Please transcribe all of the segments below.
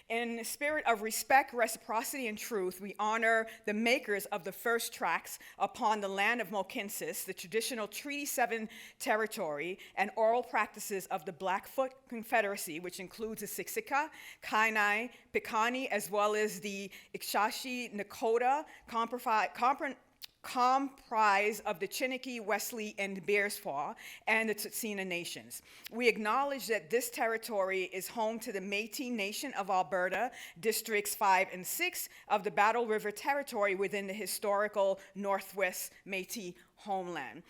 In the spirit of respect, reciprocity, and truth, we honor the makers of the first tracts upon the land of Mohkinsis, the traditional Treaty 7 territory, and oral practices of the Blackfoot Confederacy, which includes the Siksika, Kainai, Piikani, as well as the Ikshashi Nakota, comprise of the Chiniki, Worsley, and Bearspaw, and the Tsuut'ina nations. We acknowledge that this territory is home to the Métis Nation of Alberta, Districts 5 and 6 of the Battle River Territory within the historical Northwest Métis homeland.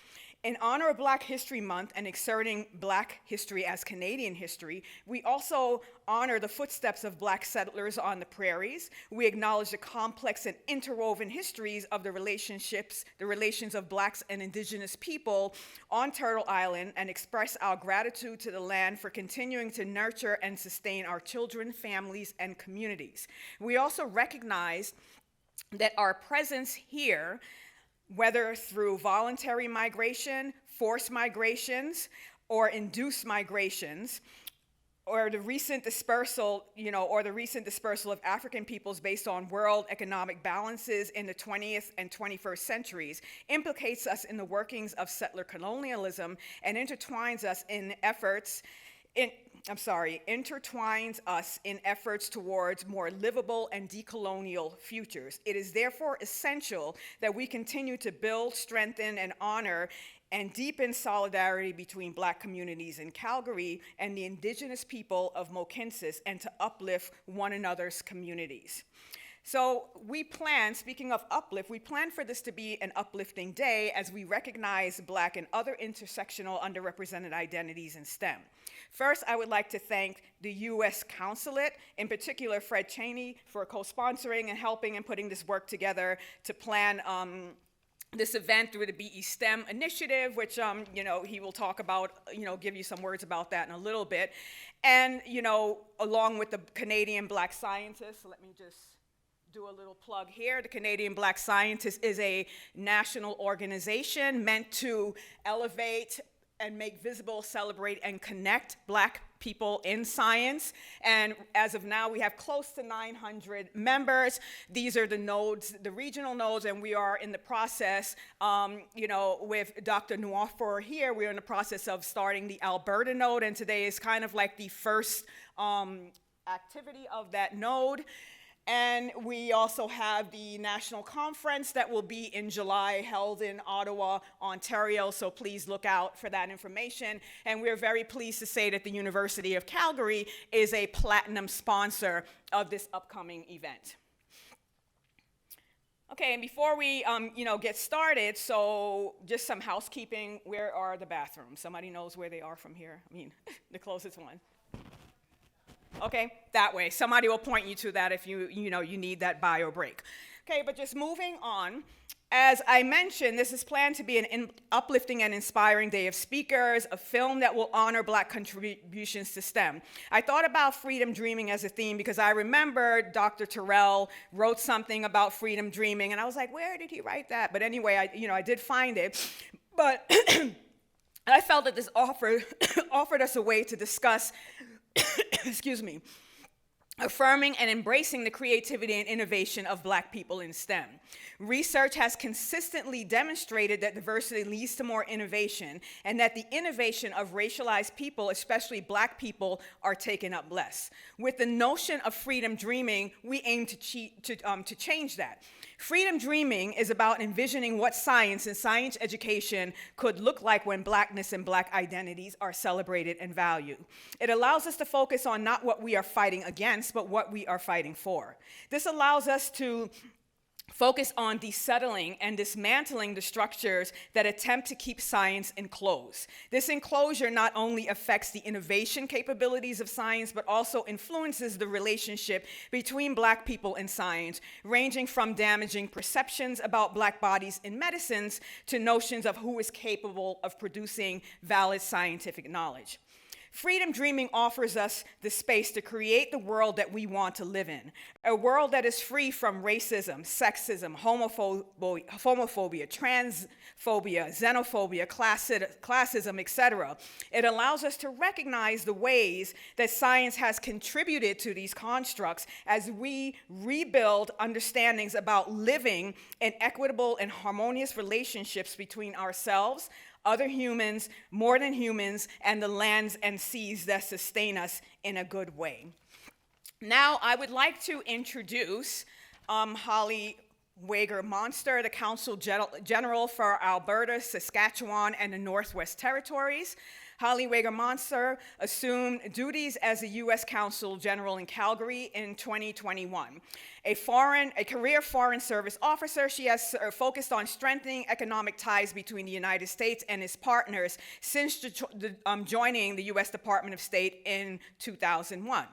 In honor of Black History Month and exerting Black history as Canadian history, we also honor the footsteps of Black settlers on the prairies. We acknowledge the complex and interwoven histories of the relations of Blacks and Indigenous people on Turtle Island, and express our gratitude to the land for continuing to nurture and sustain our children, families, and communities. We also recognize that our presence here, whether through voluntary migration, forced migrations, or induced migrations, or the recent dispersal, of African peoples based on world economic balances in the 20th and 21st centuries, implicates us in the workings of settler colonialism and intertwines us in efforts towards more livable and decolonial futures. It is therefore essential that we continue to build, strengthen, and honor and deepen solidarity between Black communities in Calgary and the Indigenous people of Mohkinsis, and to uplift one another's communities. So speaking of uplift, we plan for this to be an uplifting day as we recognize Black and other intersectional underrepresented identities in STEM. First, I would like to thank the U.S. Consulate, in particular Fred Cheney, for co-sponsoring and helping and putting this work together to plan this event through the BE STEM initiative, which he will talk about, give you some words about that in a little bit. And, along with the Canadian Black Scientists, let me just do a little plug here. The Canadian Black Scientists is a national organization meant to elevate and make visible, celebrate, and connect Black people in science. And as of now, we have close to 900 members. These are the nodes, the regional nodes, and we are in the process, with Dr. Nwafor here, we're in the process of starting the Alberta node, and today is kind of like the first activity of that node. And we also have the national conference that will be in July, held in Ottawa, Ontario, so please look out for that information. And we're very pleased to say that the University of Calgary is a platinum sponsor of this upcoming event. Okay, and before we get started, so just some housekeeping. Where are the bathrooms? Somebody knows where they are from here? The closest one. Okay, that way. Somebody will point you to that if you need that bio break. Okay, but just moving on. As I mentioned, this is planned to be an uplifting and inspiring day of speakers, a film that will honor Black contributions to STEM. I thought about freedom dreaming as a theme because I remember Dr. Terrell wrote something about freedom dreaming, and I was like, where did he write that? But anyway, I did find it. But I felt that this offered us a way to discuss affirming and embracing the creativity and innovation of Black people in STEM. Research has consistently demonstrated that diversity leads to more innovation, and that the innovation of racialized people, especially Black people, are taken up less. With the notion of freedom dreaming, we aim to change that. Freedom dreaming is about envisioning what science and science education could look like when Blackness and Black identities are celebrated and valued. It allows us to focus on not what we are fighting against, but what we are fighting for. This allows us to focus on desettling and dismantling the structures that attempt to keep science enclosed. This enclosure not only affects the innovation capabilities of science, but also influences the relationship between Black people and science, ranging from damaging perceptions about Black bodies in medicines to notions of who is capable of producing valid scientific knowledge. Freedom dreaming offers us the space to create the world that we want to live in, a world that is free from racism, sexism, homophobia, transphobia, xenophobia, classism, etc. It allows us to recognize the ways that science has contributed to these constructs as we rebuild understandings about living in equitable and harmonious relationships between ourselves, other humans, more than humans, and the lands and seas that sustain us in a good way. Now, I would like to introduce Holly Wager-Monster, the Consul General for Alberta, Saskatchewan, and the Northwest Territories. Holly Wager-Monster assumed duties as a U.S. Consul General in Calgary in 2021. A career Foreign Service officer, she has focused on strengthening economic ties between the United States and its partners since joining the U.S. Department of State in 2001.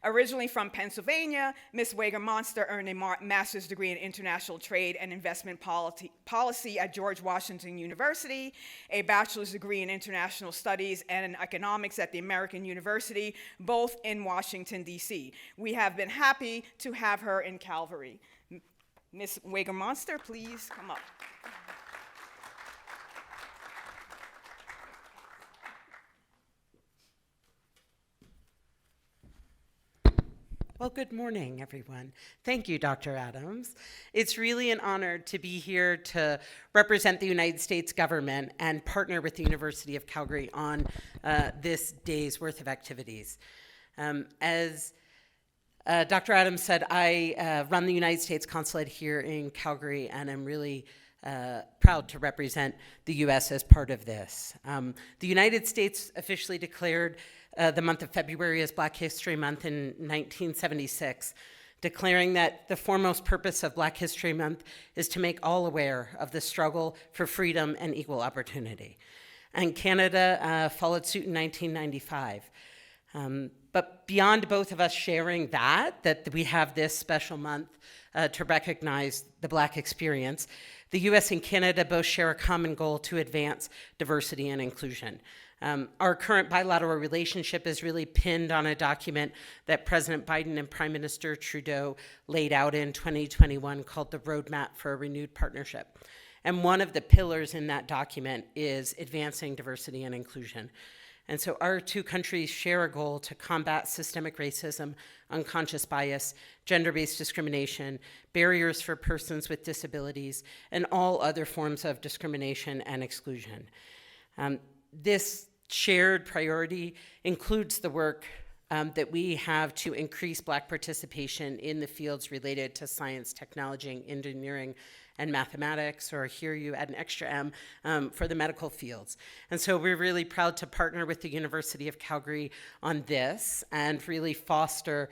Originally from Pennsylvania, Ms. Wager-Monster earned a master's degree in international trade and investment policy at George Washington University, a bachelor's degree in international studies and economics at the American University, both in Washington, D.C. We have been happy to have her in Calgary. Ms. Wager-Monster, please come up. Well, good morning, everyone. Thank you, Dr. Adams. It's really an honor to be here to represent the United States government and partner with the University of Calgary on this day's worth of activities. As Dr. Adams said, I run the United States Consulate here in Calgary, and I'm really proud to represent the U.S. as part of this. The United States officially declared the month of February as Black History Month in 1976, declaring that the foremost purpose of Black History Month is to make all aware of the struggle for freedom and equal opportunity. And Canada followed suit in 1995. But beyond both of us sharing that we have this special month to recognize the Black experience, the US and Canada both share a common goal to advance diversity and inclusion. Our current bilateral relationship is really pinned on a document that President Biden and Prime Minister Trudeau laid out in 2021 called the Roadmap for a Renewed Partnership. And one of the pillars in that document is advancing diversity and inclusion. And so our two countries share a goal to combat systemic racism, unconscious bias, gender-based discrimination, barriers for persons with disabilities, and all other forms of discrimination and exclusion. This shared priority includes the work that we have to increase Black participation in the fields related to science, technology, engineering, and mathematics, or here you add an extra M, for the medical fields. And so we're really proud to partner with the University of Calgary on this and really foster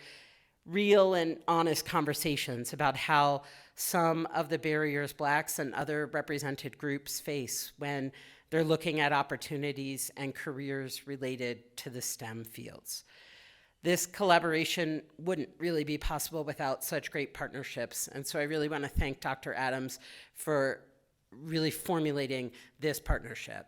real and honest conversations about how some of the barriers Blacks and other represented groups face when they're looking at opportunities and careers related to the STEM fields. This collaboration wouldn't really be possible without such great partnerships, and so I really want to thank Dr. Adams for really formulating this partnership.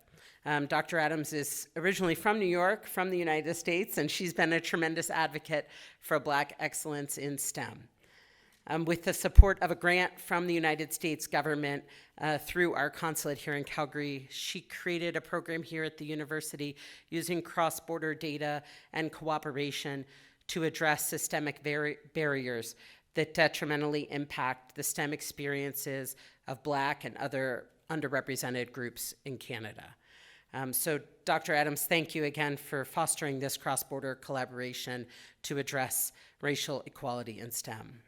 Dr. Adams is originally from New York, from the United States, and she's been a tremendous advocate for Black excellence in STEM. With the support of a grant from the United States government through our consulate here in Calgary, she created a program here at the university using cross-border data and cooperation to address systemic barriers that detrimentally impact the STEM experiences of Black and other underrepresented groups in Canada. So Dr. Adams, thank you again for fostering this cross-border collaboration to address racial equality in STEM.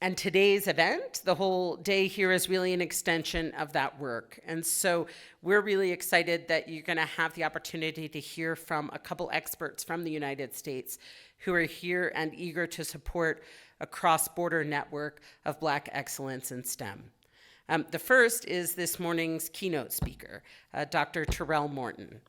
And today's event, the whole day here, is really an extension of that work. And so we're really excited that you're going to have the opportunity to hear from a couple experts from the United States who are here and eager to support a cross-border network of Black excellence in STEM. The first is this morning's keynote speaker, Dr. Terrell Morton.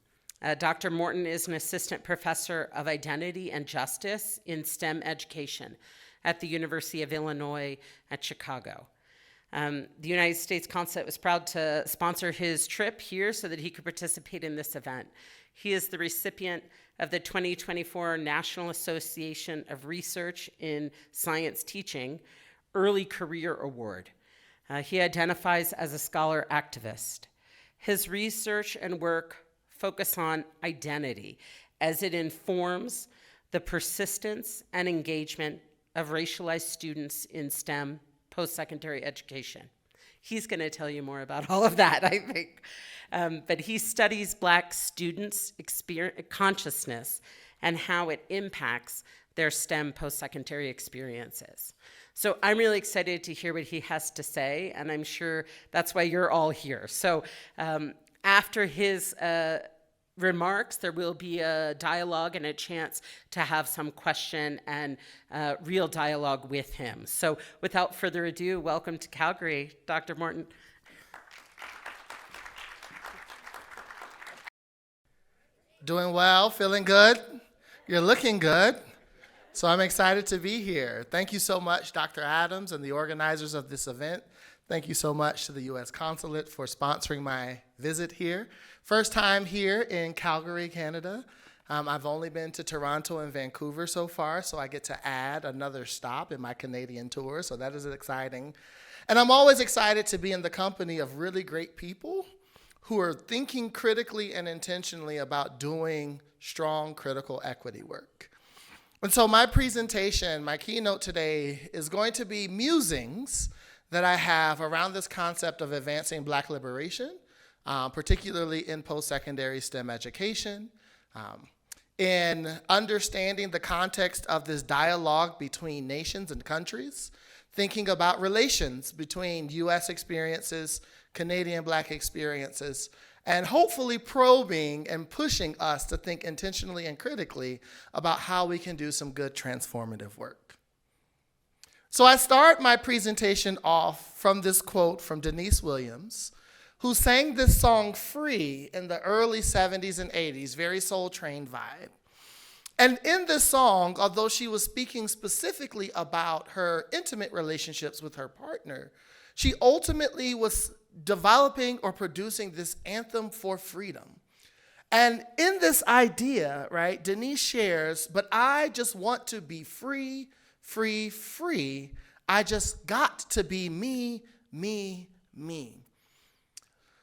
Dr. Morton is an assistant professor of identity and justice in STEM education at the University of Illinois at Chicago. The United States Consulate was proud to sponsor his trip here so that he could participate in this event. He is the recipient of the 2024 National Association of Research in Science Teaching Early Career Award. He identifies as a scholar activist. His research and work focus on identity as it informs the persistence and engagement of racialized students in STEM post-secondary education. He's going to tell you more about all of that, I think. But he studies Black students' consciousness and how it impacts their STEM post-secondary experiences. So I'm really excited to hear what he has to say, and I'm sure that's why you're all here. So after his remarks, there will be a dialogue and a chance to have some question and real dialogue with him. So without further ado, welcome to Calgary, Dr. Morton. Doing well, feeling good. You're looking good. So I'm excited to be here. Thank you so much, Dr. Adams and the organizers of this event. Thank you so much to the U.S. Consulate for sponsoring my visit here. First time here in Calgary, Canada. I've only been to Toronto and Vancouver so far, so I get to add another stop in my Canadian tour, so that is exciting. And I'm always excited to be in the company of really great people who are thinking critically and intentionally about doing strong critical equity work. And so my presentation, my keynote today, is going to be musings that I have around this concept of advancing Black liberation, particularly in post-secondary STEM education, in understanding the context of this dialogue between nations and countries, thinking about relations between US experiences, Canadian Black experiences, and hopefully probing and pushing us to think intentionally and critically about how we can do some good transformative work. So I start my presentation off from this quote from Denise Williams, who sang this song Free in the early 70s and 80s, very Soul Train vibe. And in this song, although she was speaking specifically about her intimate relationships with her partner, she ultimately was developing or producing this anthem for freedom. And in this idea, right, Denise shares, but I just want to be free, free, free. I just got to be me, me, me.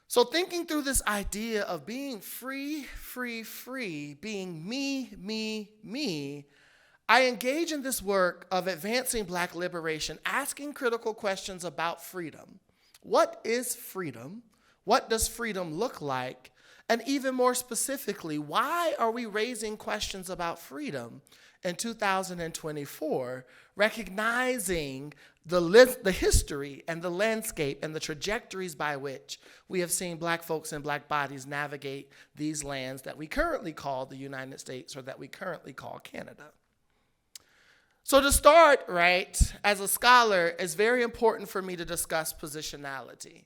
So thinking through this idea of being free, free, free, being me, me, me, I engage in this work of advancing Black liberation, asking critical questions about freedom. What is freedom? What does freedom look like? And even more specifically, why are we raising questions about freedom in 2024, recognizing the history and the landscape and the trajectories by which we have seen Black folks and Black bodies navigate these lands that we currently call the United States or that we currently call Canada? So to start, right, as a scholar, it's very important for me to discuss positionality.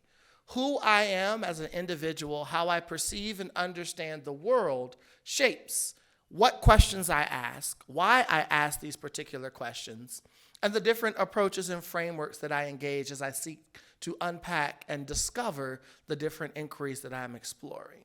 Who I am as an individual, how I perceive and understand the world shapes what questions I ask, why I ask these particular questions, and the different approaches and frameworks that I engage as I seek to unpack and discover the different inquiries that I'm exploring.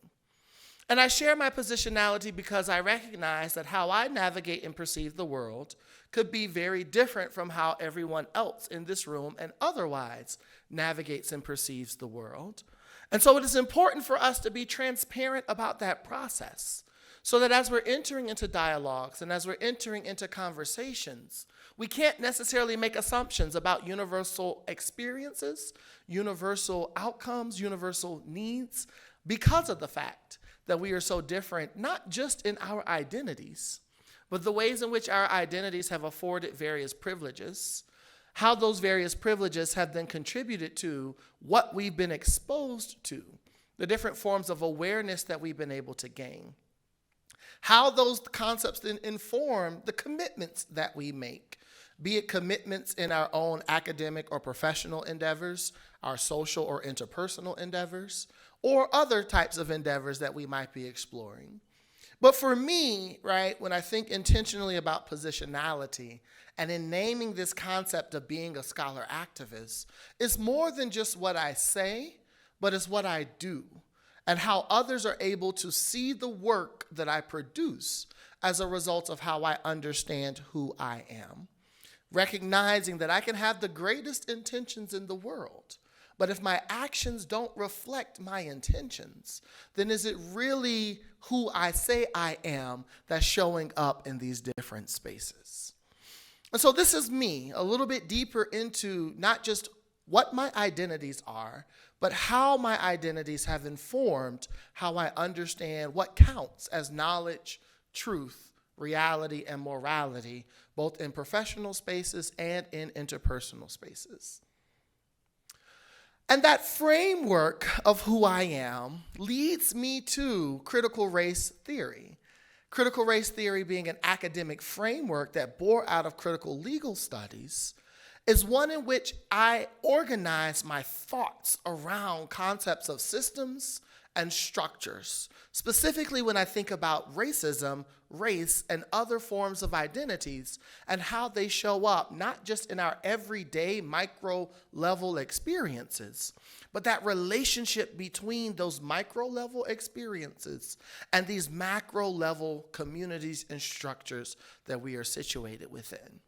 And I share my positionality because I recognize that how I navigate and perceive the world could be very different from how everyone else in this room and otherwise navigates and perceives the world. And so it is important for us to be transparent about that process so that as we're entering into dialogues and as we're entering into conversations, we can't necessarily make assumptions about universal experiences, universal outcomes, universal needs, because of the fact that we are so different, not just in our identities, but the ways in which our identities have afforded various privileges, how those various privileges have then contributed to what we've been exposed to, the different forms of awareness that we've been able to gain, how those concepts then inform the commitments that we make, be it commitments in our own academic or professional endeavors, our social or interpersonal endeavors, or other types of endeavors that we might be exploring. But for me, right, when I think intentionally about positionality and in naming this concept of being a scholar activist, it's more than just what I say, but it's what I do and how others are able to see the work that I produce as a result of how I understand who I am. Recognizing that I can have the greatest intentions in the world, but if my actions don't reflect my intentions, then is it really who I say I am that's showing up in these different spaces? And so this is me, a little bit deeper into not just what my identities are, but how my identities have informed how I understand what counts as knowledge, truth, reality, and morality, both in professional spaces and in interpersonal spaces. And that framework of who I am leads me to critical race theory. Critical race theory, being an academic framework that bore out of critical legal studies, is one in which I organize my thoughts around concepts of systems and structures. Specifically when I think about racism, race, and other forms of identities and how they show up not just in our everyday micro-level experiences, but that relationship between those micro-level experiences and these macro-level communities and structures that we are situated within.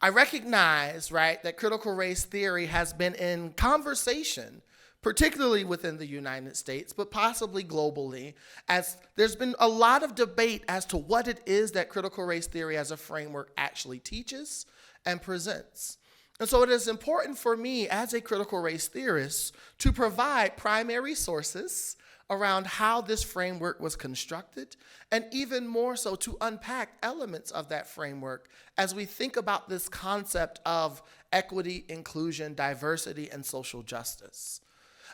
I recognize, right, that critical race theory has been in conversation, particularly within the United States, but possibly globally, as there's been a lot of debate as to what it is that critical race theory as a framework actually teaches and presents. And so it is important for me as a critical race theorist to provide primary sources around how this framework was constructed, and even more so to unpack elements of that framework as we think about this concept of equity, inclusion, diversity, and social justice.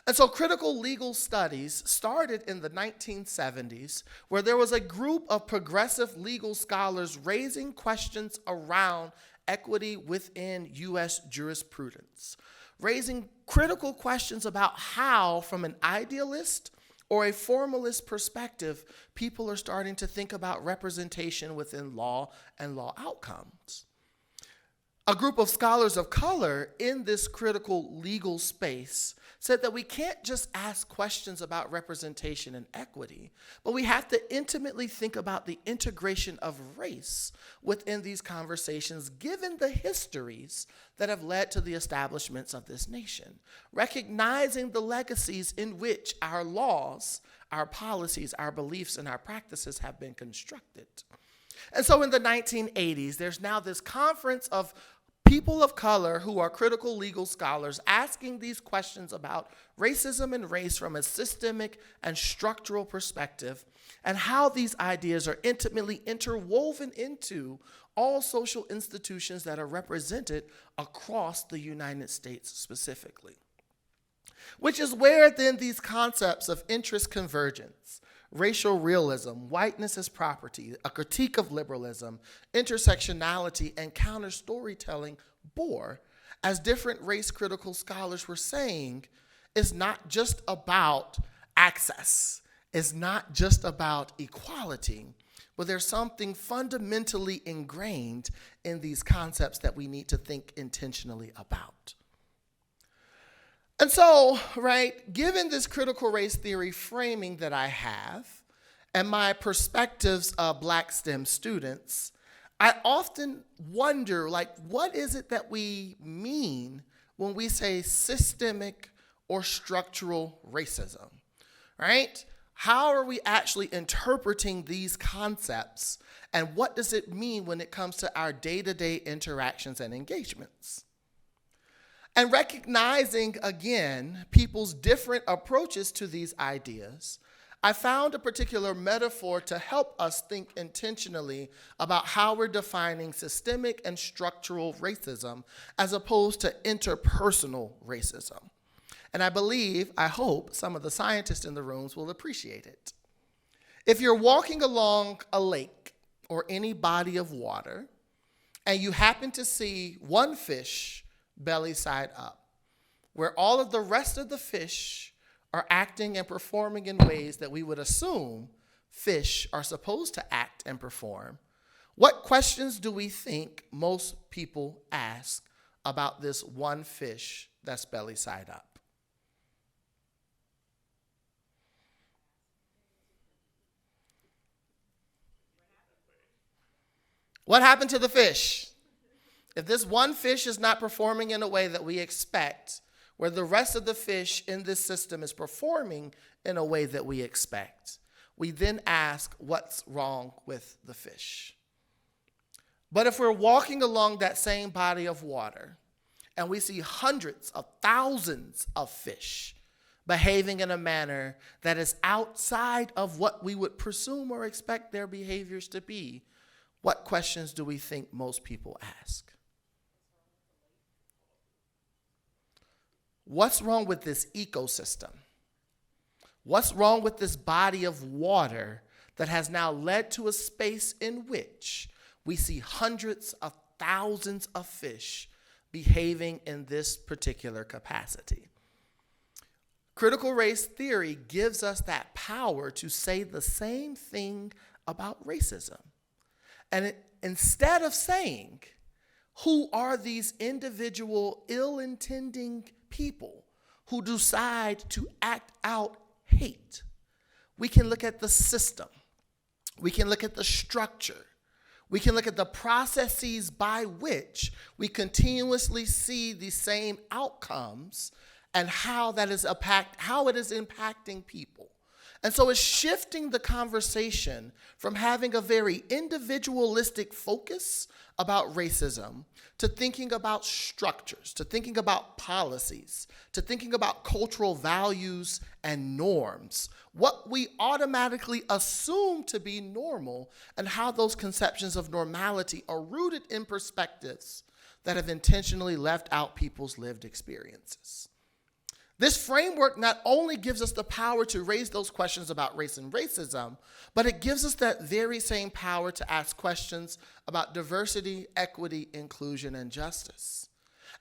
And so critical legal studies started in the 1970s, where there was a group of progressive legal scholars raising questions around equity within U.S. jurisprudence, raising critical questions about how, from an idealist or a formalist perspective, people are starting to think about representation within law and law outcomes. A group of scholars of color in this critical legal space said that we can't just ask questions about representation and equity, but we have to intimately think about the integration of race within these conversations, given the histories that have led to the establishments of this nation, recognizing the legacies in which our laws, our policies, our beliefs, and our practices have been constructed. And so in the 1980s, there's now this conference of people of color who are critical legal scholars asking these questions about racism and race from a systemic and structural perspective, and how these ideas are intimately interwoven into all social institutions that are represented across the United States specifically. Which is where then these concepts of interest convergence, racial realism, whiteness as property, a critique of liberalism, intersectionality, and counter-storytelling bore, as different race-critical scholars were saying, is not just about access, it's not just about equality, but there's something fundamentally ingrained in these concepts that we need to think intentionally about. And so, right, given this critical race theory framing that I have and my perspectives of Black STEM students, I often wonder, like, what is it that we mean when we say systemic or structural racism, right? How are we actually interpreting these concepts, and what does it mean when it comes to our day-to-day interactions and engagements? And recognizing, again, people's different approaches to these ideas, I found a particular metaphor to help us think intentionally about how we're defining systemic and structural racism as opposed to interpersonal racism. And I believe, I hope, some of the scientists in the rooms will appreciate it. If you're walking along a lake or any body of water, and you happen to see one fish belly side up, where all of the rest of the fish are acting and performing in ways that we would assume fish are supposed to act and perform, what questions do we think most people ask about this one fish that's belly side up? What happened to the fish? If this one fish is not performing in a way that we expect, where the rest of the fish in this system is performing in a way that we expect, we then ask, what's wrong with the fish? But if we're walking along that same body of water and we see hundreds of thousands of fish behaving in a manner that is outside of what we would presume or expect their behaviors to be, what questions do we think most people ask? What's wrong with this ecosystem? What's wrong with this body of water that has now led to a space in which we see hundreds of thousands of fish behaving in this particular capacity? Critical race theory gives us that power to say the same thing about racism. And instead of saying, who are these individual ill-intending people who decide to act out hate, we can look at the system. We can look at the structure. We can look at the processes by which we continuously see the same outcomes and how it is impacting people. And so it's shifting the conversation from having a very individualistic focus about racism to thinking about structures, to thinking about policies, to thinking about cultural values and norms, what we automatically assume to be normal, and how those conceptions of normality are rooted in perspectives that have intentionally left out people's lived experiences. This framework not only gives us the power to raise those questions about race and racism, but it gives us that very same power to ask questions about diversity, equity, inclusion, and justice.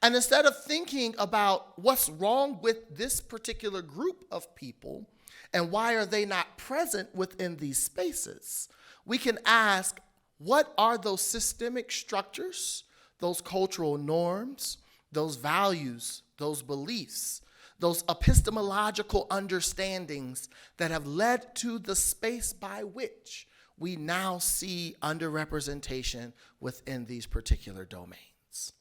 And instead of thinking about what's wrong with this particular group of people and why are they not present within these spaces, we can ask, what are those systemic structures, those cultural norms, those values, those beliefs, those epistemological understandings that have led to the space by which we now see underrepresentation within these particular domains.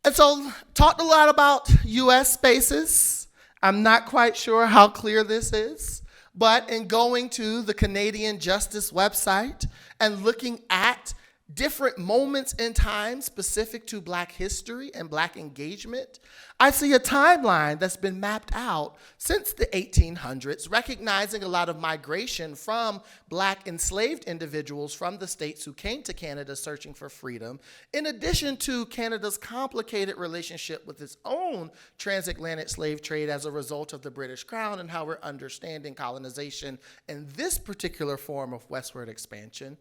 And so, talked a lot about US spaces. I'm not quite sure how clear this is, but in going to the Canadian Justice website and looking at different moments in time specific to Black history and Black engagement, I see a timeline that's been mapped out since the 1800s, recognizing a lot of migration from Black enslaved individuals from the states who came to Canada searching for freedom, in addition to Canada's complicated relationship with its own transatlantic slave trade as a result of the British Crown and how we're understanding colonization in this particular form of westward expansion,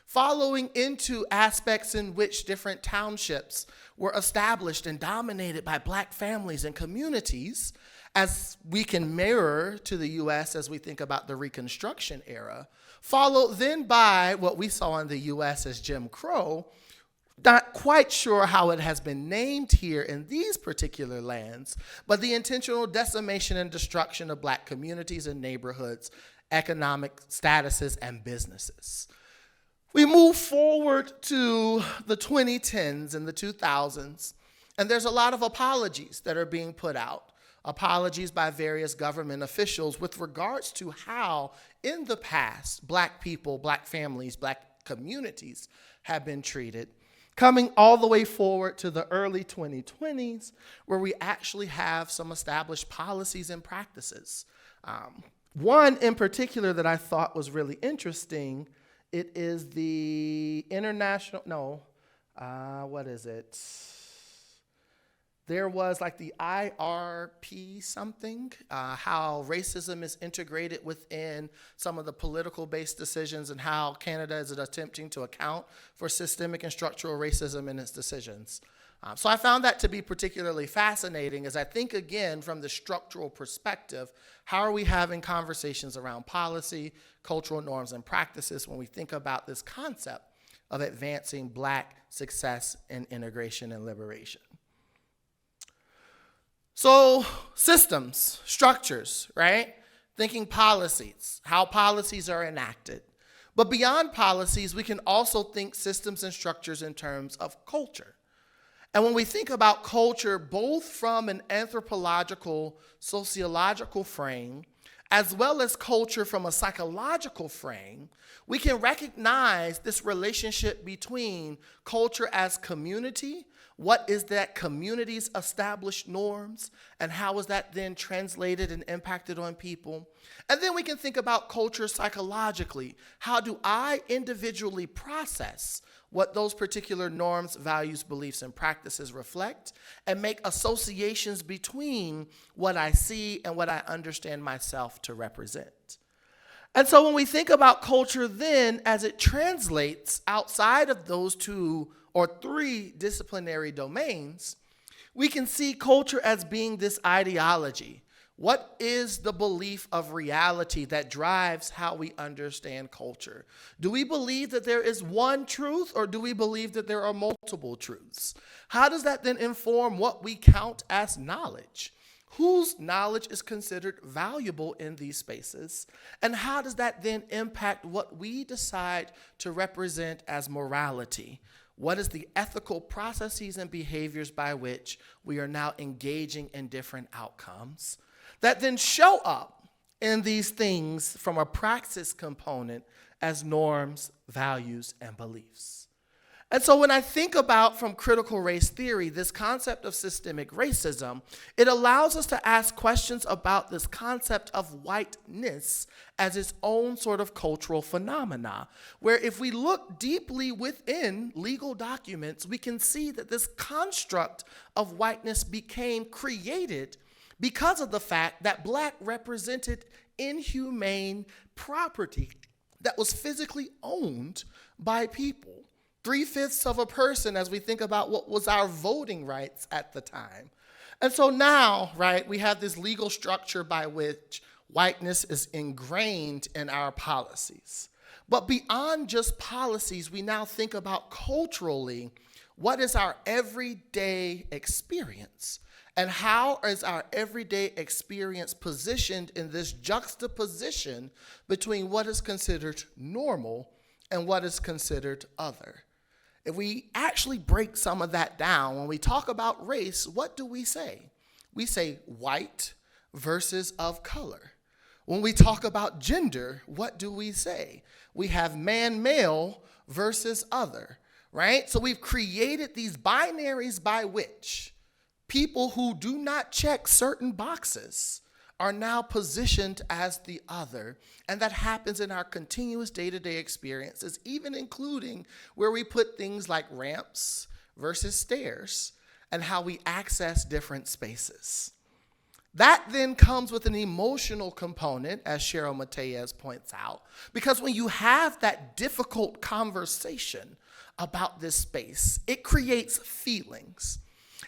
following into aspects in which different townships were established and dominated by Black families and communities, as we can mirror to the US as we think about the Reconstruction era, followed then by what we saw in the US as Jim Crow. Not quite sure how it has been named here in these particular lands, but the intentional decimation and destruction of Black communities and neighborhoods, economic statuses, and businesses. We move forward to the 2010s and the 2000s, and there's a lot of apologies that are being put out, apologies by various government officials with regards to how, in the past, Black people, Black families, Black communities have been treated, coming all the way forward to the early 2020s, where we actually have some established policies and practices. One in particular that I thought was really interesting, it is the what is it? There was like the IRP something, how racism is integrated within some of the political-based decisions and how Canada is attempting to account for systemic and structural racism in its decisions. So I found that to be particularly fascinating as I think again from the structural perspective, how are we having conversations around policy, cultural norms, and practices when we think about this concept of advancing Black success in integration and liberation? So systems, structures, right? Thinking policies, how policies are enacted. But beyond policies, we can also think systems and structures in terms of culture. And when we think about culture, both from an anthropological, sociological frame, as well as culture from a psychological frame, we can recognize this relationship between culture as community, what is that community's established norms, and how is that then translated and impacted on people? And then we can think about culture psychologically. How do I individually process what those particular norms, values, beliefs, and practices reflect, and make associations between what I see and what I understand myself to represent? And so when we think about culture then, as it translates outside of those two or three disciplinary domains, we can see culture as being this ideology. What is the belief of reality that drives how we understand culture? Do we believe that there is one truth, or do we believe that there are multiple truths? How does that then inform what we count as knowledge? Whose knowledge is considered valuable in these spaces? And how does that then impact what we decide to represent as morality? What is the ethical processes and behaviors by which we are now engaging in different outcomes that then show up in these things from a praxis component as norms, values, and beliefs? And so when I think about from critical race theory, this concept of systemic racism, it allows us to ask questions about this concept of whiteness as its own sort of cultural phenomena, where if we look deeply within legal documents, we can see that this construct of whiteness became created because of the fact that Black represented inhumane property that was physically owned by people. 3/5 of a person as we think about what was our voting rights at the time. And so now, right, we have this legal structure by which whiteness is ingrained in our policies. But beyond just policies, we now think about culturally, what is our everyday experience? And how is our everyday experience positioned in this juxtaposition between what is considered normal and what is considered other? If we actually break some of that down, when we talk about race, what do we say? We say white versus of color. When we talk about gender, what do we say? We have man, male versus other, right? So we've created these binaries by which people who do not check certain boxes are now positioned as the other, and that happens in our continuous day-to-day experiences, even including where we put things like ramps versus stairs and how we access different spaces. That then comes with an emotional component, as Cheryl Mateas points out, because when you have that difficult conversation about this space, it creates feelings.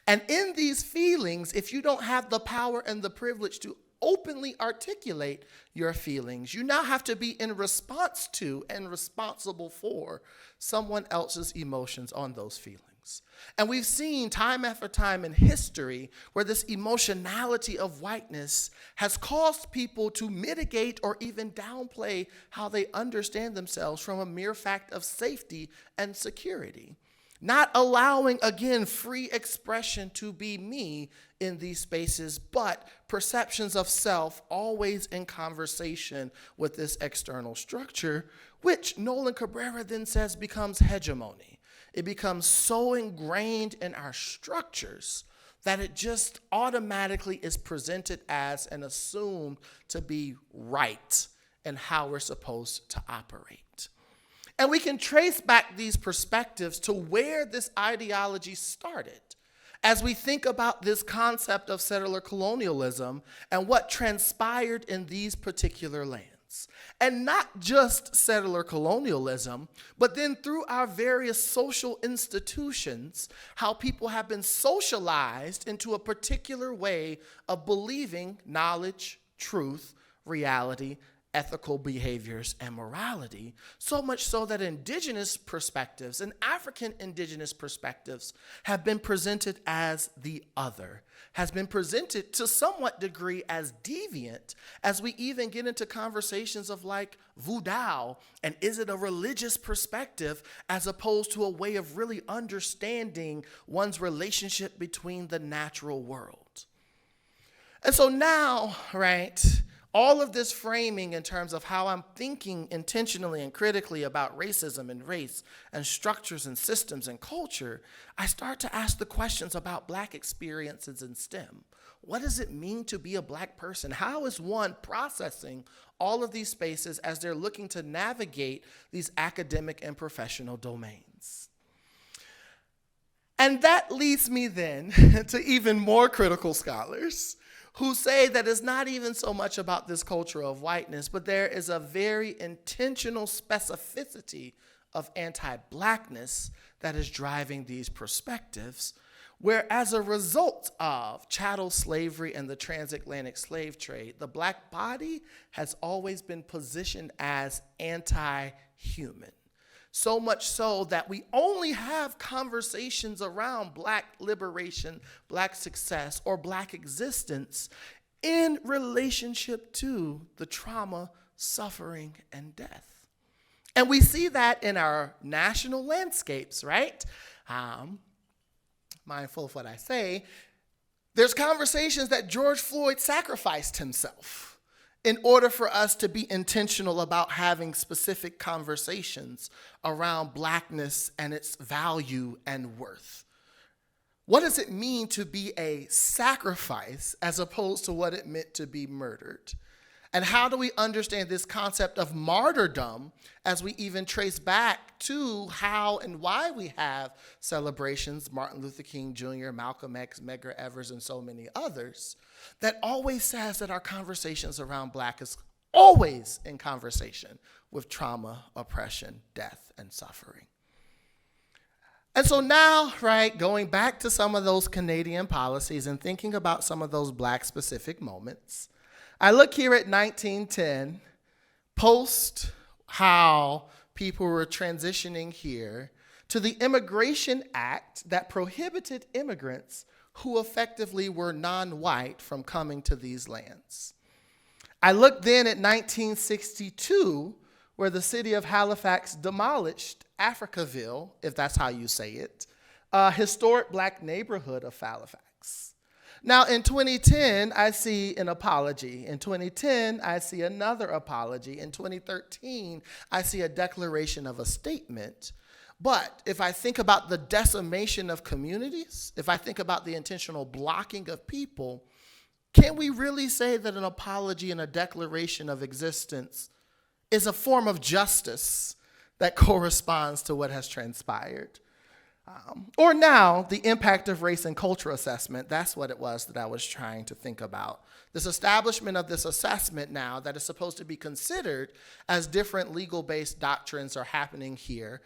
And in these feelings, if you don't have the power and the privilege to openly articulate your feelings, you now have to be in response to and responsible for someone else's emotions on those feelings. And we've seen time after time in history where this emotionality of whiteness has caused people to mitigate or even downplay how they understand themselves from a mere fact of safety and security. Not allowing, again, free expression to be me in these spaces, but perceptions of self always in conversation with this external structure, which Nolan Cabrera then says becomes hegemony. It becomes so ingrained in our structures that it just automatically is presented as and assumed to be right in how we're supposed to operate. And we can trace back these perspectives to where this ideology started as we think about this concept of settler colonialism and what transpired in these particular lands. And not just settler colonialism, but then through our various social institutions, how people have been socialized into a particular way of believing knowledge, truth, reality, ethical behaviors, and morality, so much so that indigenous perspectives and African indigenous perspectives have been presented as the other, has been presented to somewhat degree as deviant, as we even get into conversations of like voodoo, and is it a religious perspective as opposed to a way of really understanding one's relationship between the natural world. And so now, right, all of this framing in terms of how I'm thinking intentionally and critically about racism and race and structures and systems and culture, I start to ask the questions about Black experiences in STEM. What does it mean to be a Black person? How is one processing all of these spaces as they're looking to navigate these academic and professional domains? And that leads me then to even more critical scholars who say that it's not even so much about this culture of whiteness, but there is a very intentional specificity of anti-Blackness that is driving these perspectives, where as a result of chattel slavery and the transatlantic slave trade, the Black body has always been positioned as anti-human. So much so that we only have conversations around Black liberation, Black success, or Black existence in relationship to the trauma, suffering, and death. And we see that in our national landscapes, right? Mindful of what I say, there's conversations that George Floyd sacrificed himself in order for us to be intentional about having specific conversations around Blackness and its value and worth. What does it mean to be a sacrifice as opposed to what it meant to be murdered? And how do we understand this concept of martyrdom as we even trace back to how and why we have celebrations, Martin Luther King Jr., Malcolm X, Medgar Evers, and so many others, that always says that our conversations around Black is always in conversation with trauma, oppression, death, and suffering. And so now, right, going back to some of those Canadian policies and thinking about some of those Black-specific moments, I look here at 1910, post how people were transitioning here to the Immigration Act that prohibited immigrants who effectively were non-white from coming to these lands. I look then at 1962, where the city of Halifax demolished Africaville, if that's how you say it, a historic Black neighborhood of Halifax. Now, in 2010, I see an apology. In 2010, I see another apology. In 2013, I see a declaration of a statement. But if I think about the decimation of communities, if I think about the intentional blocking of people, can we really say that an apology and a declaration of existence is a form of justice that corresponds to what has transpired? Or now, the impact of race and culture assessment, that's what it was that I was trying to think about. This establishment of this assessment now that is supposed to be considered as different legal-based doctrines are happening here,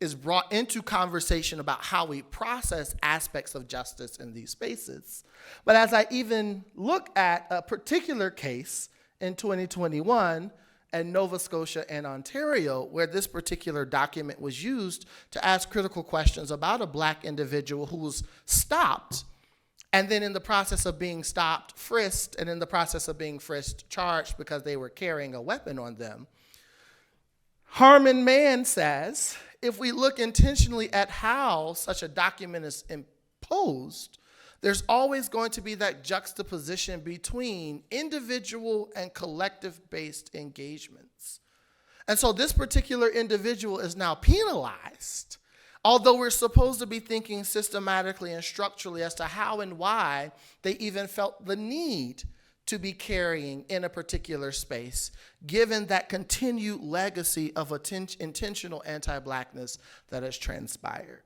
is brought into conversation about how we process aspects of justice in these spaces. But as I even look at a particular case in 2021, in Nova Scotia and Ontario, where this particular document was used to ask critical questions about a Black individual who was stopped, and then in the process of being stopped, frisked, and in the process of being frisked, charged because they were carrying a weapon on them. Harmon Mann says, if we look intentionally at how such a document is imposed, there's always going to be that juxtaposition between individual and collective-based engagements. And so this particular individual is now penalized, although we're supposed to be thinking systematically and structurally as to how and why they even felt the need to be carrying in a particular space, given that continued legacy of intentional anti-Blackness that has transpired.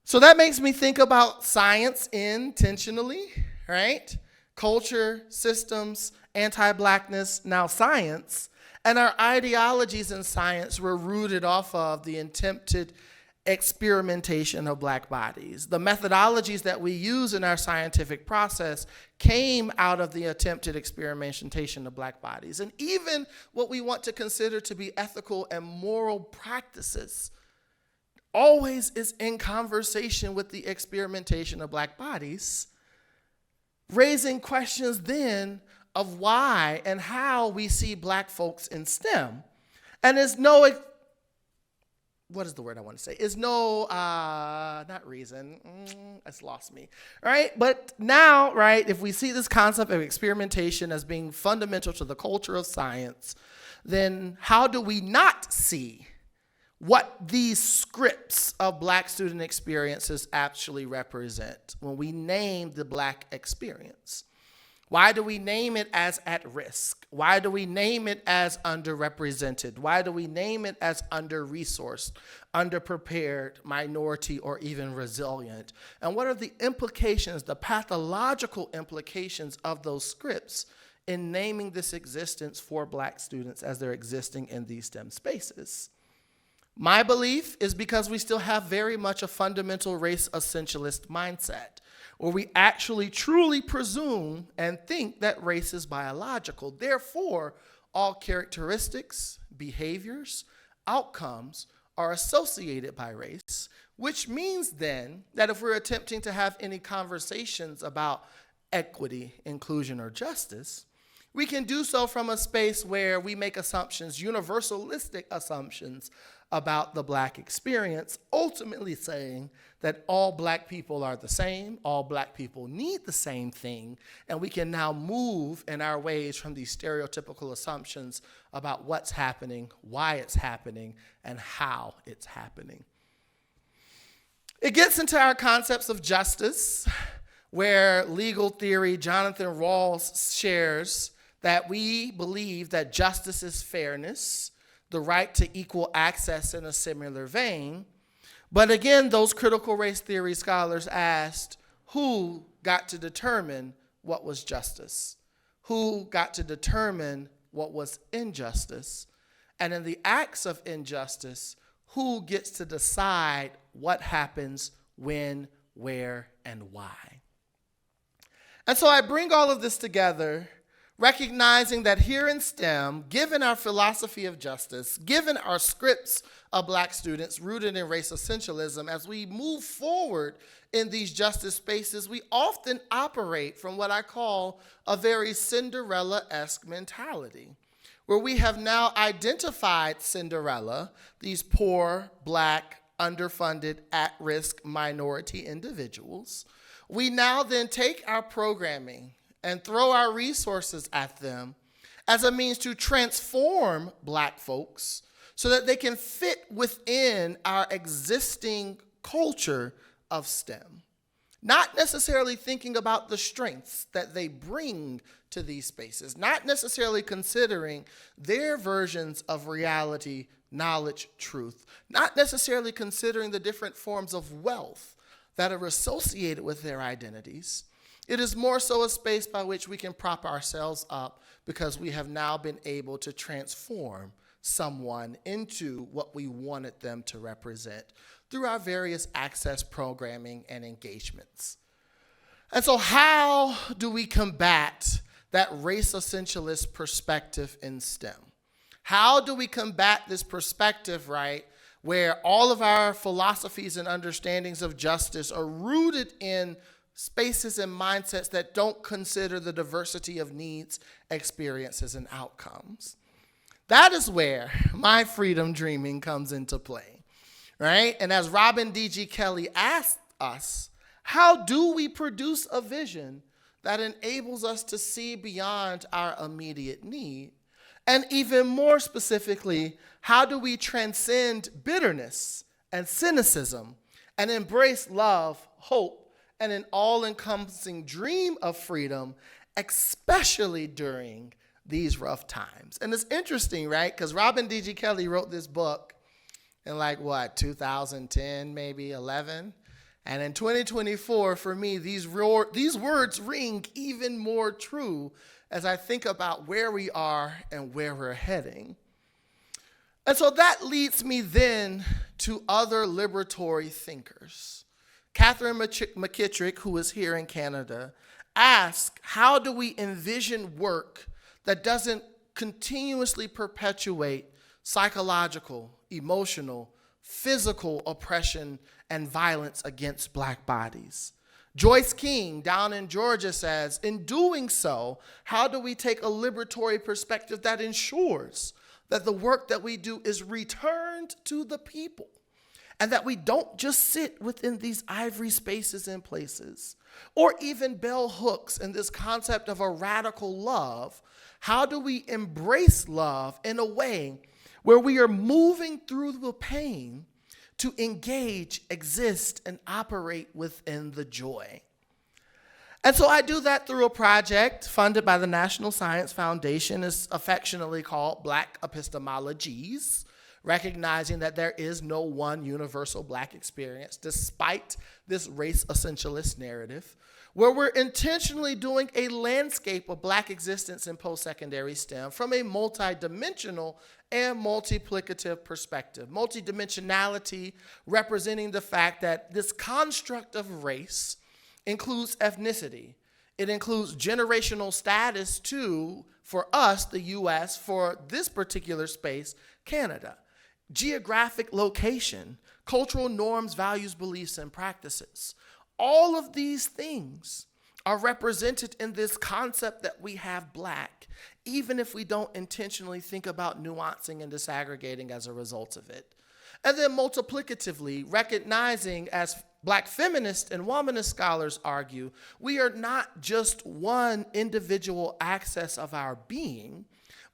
So that makes me think about science intentionally, right? culture, systems, anti-Blackness, now science, and our ideologies in science were rooted off of the attempted experimentation of Black bodies. The methodologies that we use in our scientific process came out of the attempted experimentation of Black bodies. And even what we want to consider to be ethical and moral practices always is in conversation with the experimentation of Black bodies, raising questions then of why and how we see Black folks in STEM. And there's no, what is the word I want to say? Is no, not reason, it's lost me, right? But now, right, if we see this concept of experimentation as being fundamental to the culture of science, then how do we not see what these scripts of Black student experiences actually represent when we name the Black experience? Why do we name it as at risk? Why do we name it as underrepresented? Why do we name it as under-resourced, underprepared, minority, or even resilient? And what are the implications, the pathological implications of those scripts in naming this existence for Black students as they're existing in these STEM spaces? My belief is because we still have very much a fundamental race essentialist mindset, where we actually truly presume and think that race is biological. Therefore, all characteristics, behaviors, outcomes are associated by race, which means then that if we're attempting to have any conversations about equity, inclusion, or justice, we can do so from a space where we make assumptions, universalistic assumptions about the Black experience, ultimately saying that all Black people are the same, all Black people need the same thing, and we can now move in our ways from these stereotypical assumptions about what's happening, why it's happening, and how it's happening. It gets into our concepts of justice, where legal theory, Jonathan Rawls shares that we believe that justice is fairness, the right to equal access in a similar vein. But again, those critical race theory scholars asked, who got to determine what was justice? Who got to determine what was injustice? And in the acts of injustice, who gets to decide what happens, when, where, and why? And so I bring all of this together, recognizing that here in STEM, given our philosophy of justice, given our scripts of Black students rooted in race essentialism, as we move forward in these justice spaces, we often operate from what I call a very Cinderella-esque mentality, where we have now identified Cinderella, these poor, Black, underfunded, at-risk minority individuals. We now then take our programming and throw our resources at them as a means to transform Black folks so that they can fit within our existing culture of STEM. Not necessarily thinking about the strengths that they bring to these spaces, not necessarily considering their versions of reality, knowledge, truth, not necessarily considering the different forms of wealth that are associated with their identities. It is more so a space by which we can prop ourselves up because we have now been able to transform someone into what we wanted them to represent through our various access programming and engagements. And so how do we combat that race essentialist perspective in STEM? How do we combat this perspective, right, where all of our philosophies and understandings of justice are rooted in spaces and mindsets that don't consider the diversity of needs, experiences, and outcomes? That is where my freedom dreaming comes into play, right? And as Robin D.G. Kelley asked us, how do we produce a vision that enables us to see beyond our immediate need? And even more specifically, how do we transcend bitterness and cynicism and embrace love, hope, and an all-encompassing dream of freedom, especially during these rough times? And it's interesting, right? Because Robin D.G. Kelley wrote this book in 2010, maybe 11. And in 2024, for me, these words ring even more true as I think about where we are and where we're heading. And so that leads me then to other liberatory thinkers. Catherine McKittrick, who is here in Canada, asked, how do we envision work that doesn't continuously perpetuate psychological, emotional, physical oppression and violence against Black bodies? Joyce King down in Georgia says, in doing so, how do we take a liberatory perspective that ensures that the work that we do is returned to the people and that we don't just sit within these ivory spaces and places, or even bell hooks in this concept of a radical love? How do we embrace love in a way where we are moving through the pain to engage, exist, and operate within the joy? And so I do that through a project funded by the National Science Foundation. It's affectionately called Black Epistemologies, recognizing that there is no one universal Black experience, despite this race essentialist narrative, where we're intentionally doing a landscape of Black existence in post-secondary STEM from a multidimensional and multiplicative perspective. Multidimensionality representing the fact that this construct of race includes ethnicity. It includes generational status too, for us, the US, for this particular space, Canada. Geographic location, cultural norms, values, beliefs, and practices. All of these things are represented in this concept that we have Black, even if we don't intentionally think about nuancing and disaggregating as a result of it. And then multiplicatively, recognizing, as Black feminist and womanist scholars argue, we are not just one individual access of our being,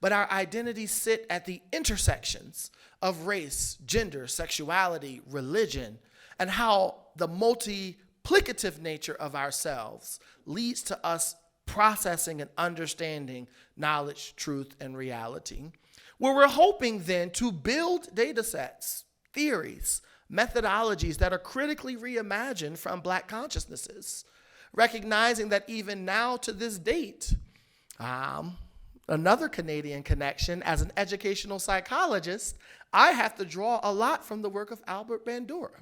but our identities sit at the intersections of race, gender, sexuality, religion, and how the multiplicative nature of ourselves leads to us processing and understanding knowledge, truth, and reality. Where we're hoping then to build data sets, theories, methodologies that are critically reimagined from Black consciousnesses, recognizing that even now to this date, another Canadian connection, as an educational psychologist, I have to draw a lot from the work of Albert Bandura.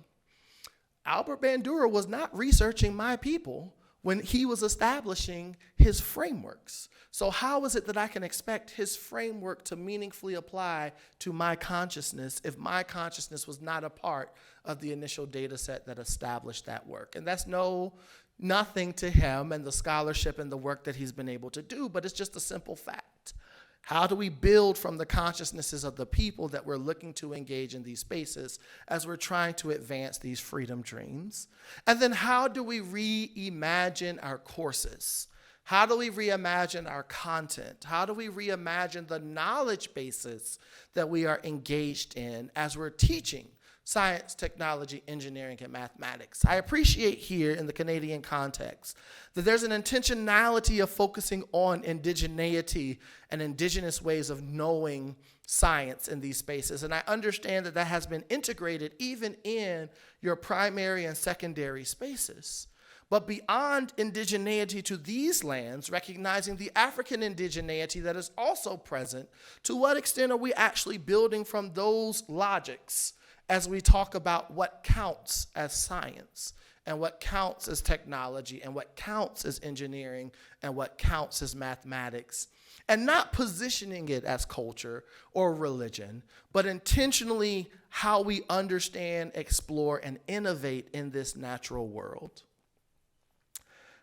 Albert Bandura was not researching my people when he was establishing his frameworks. So how is it that I can expect his framework to meaningfully apply to my consciousness if my consciousness was not a part of the initial data set that established that work? And that's nothing to him and the scholarship and the work that he's been able to do, but it's just a simple fact. How do we build from the consciousnesses of the people that we're looking to engage in these spaces as we're trying to advance these freedom dreams? And then how do we reimagine our courses? How do we reimagine our content? How do we reimagine the knowledge bases that we are engaged in as we're teaching science, technology, engineering, and mathematics? I appreciate here in the Canadian context that there's an intentionality of focusing on indigeneity and indigenous ways of knowing science in these spaces. And I understand that that has been integrated even in your primary and secondary spaces. But beyond indigeneity to these lands, recognizing the African indigeneity that is also present, to what extent are we actually building from those logics as we talk about what counts as science and what counts as technology and what counts as engineering and what counts as mathematics, and not positioning it as culture or religion, but intentionally how we understand, explore, and innovate in this natural world.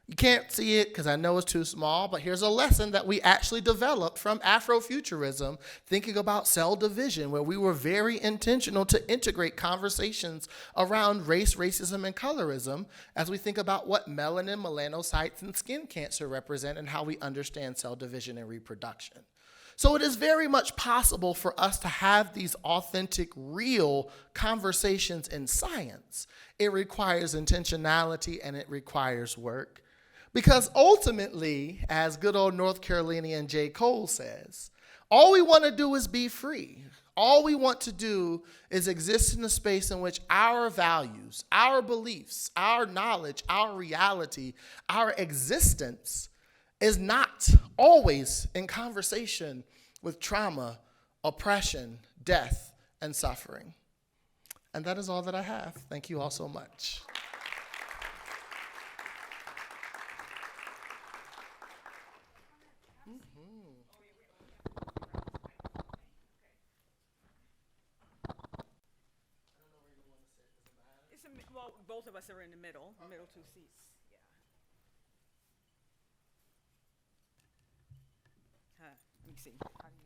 You can't see it because I know it's too small, but here's a lesson that we actually developed from Afrofuturism, thinking about cell division, where we were very intentional to integrate conversations around race, racism, and colorism as we think about what melanin, melanocytes, and skin cancer represent and how we understand cell division and reproduction. So it is very much possible for us to have these authentic, real conversations in science. It requires intentionality and it requires work. Because ultimately, as good old North Carolinian J. Cole says, all we want to do is be free. all we want to do is exist in a space in which our values, our beliefs, our knowledge, our reality, our existence is not always in conversation with trauma, oppression, death, and suffering. And that is all that I have. Thank you all so much. Well, both of us are in the middle two seats. Yeah. Let me see. How do you?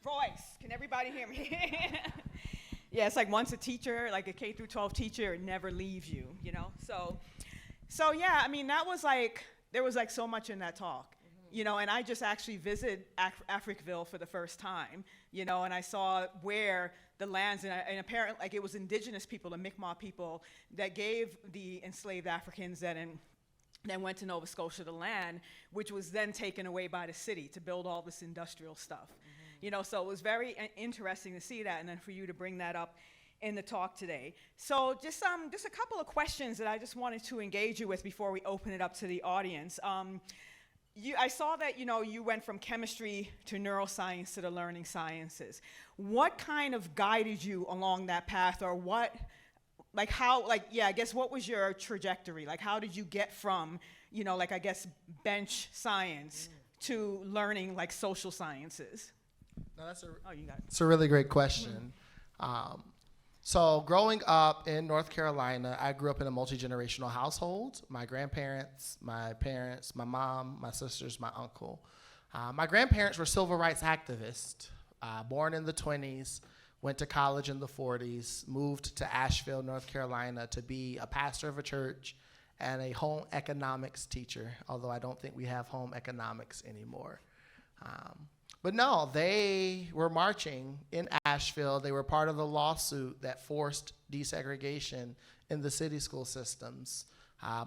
Voice. Can everybody hear me? Yeah, it's like once a teacher, like a K through 12 teacher, it never leaves you, you know? So yeah, I mean, that was like, there was like so much in that talk, you know, and I just actually visited Africville for the first time, you know, and I saw where the lands, and apparently, like, it was indigenous people, the Mi'kmaq people, that gave the enslaved Africans that then went to Nova Scotia the land, which was then taken away by the city to build all this industrial stuff. You know, so it was very interesting to see that, and then for you to bring that up in the talk today. So just a couple of questions that I just wanted to engage you with before we open it up to the audience. I saw that, you know, you went from chemistry to neuroscience to the learning sciences. What kind of guided you along that path, or what, like how, like, yeah, I guess what was your trajectory? Like, how did you get from, you know, like, I guess, bench science to learning, like, social sciences? No, You got it. it's a really great question. So growing up in North Carolina, I grew up in a multi-generational household. My grandparents, my parents, my mom, my sisters, my uncle. My grandparents were civil rights activists, born in the 20s, went to college in the 40s, moved to Asheville, North Carolina to be a pastor of a church and a home economics teacher, although I don't think we have home economics anymore. But no, they were marching in Asheville. They were part of the lawsuit that forced desegregation in the city school systems,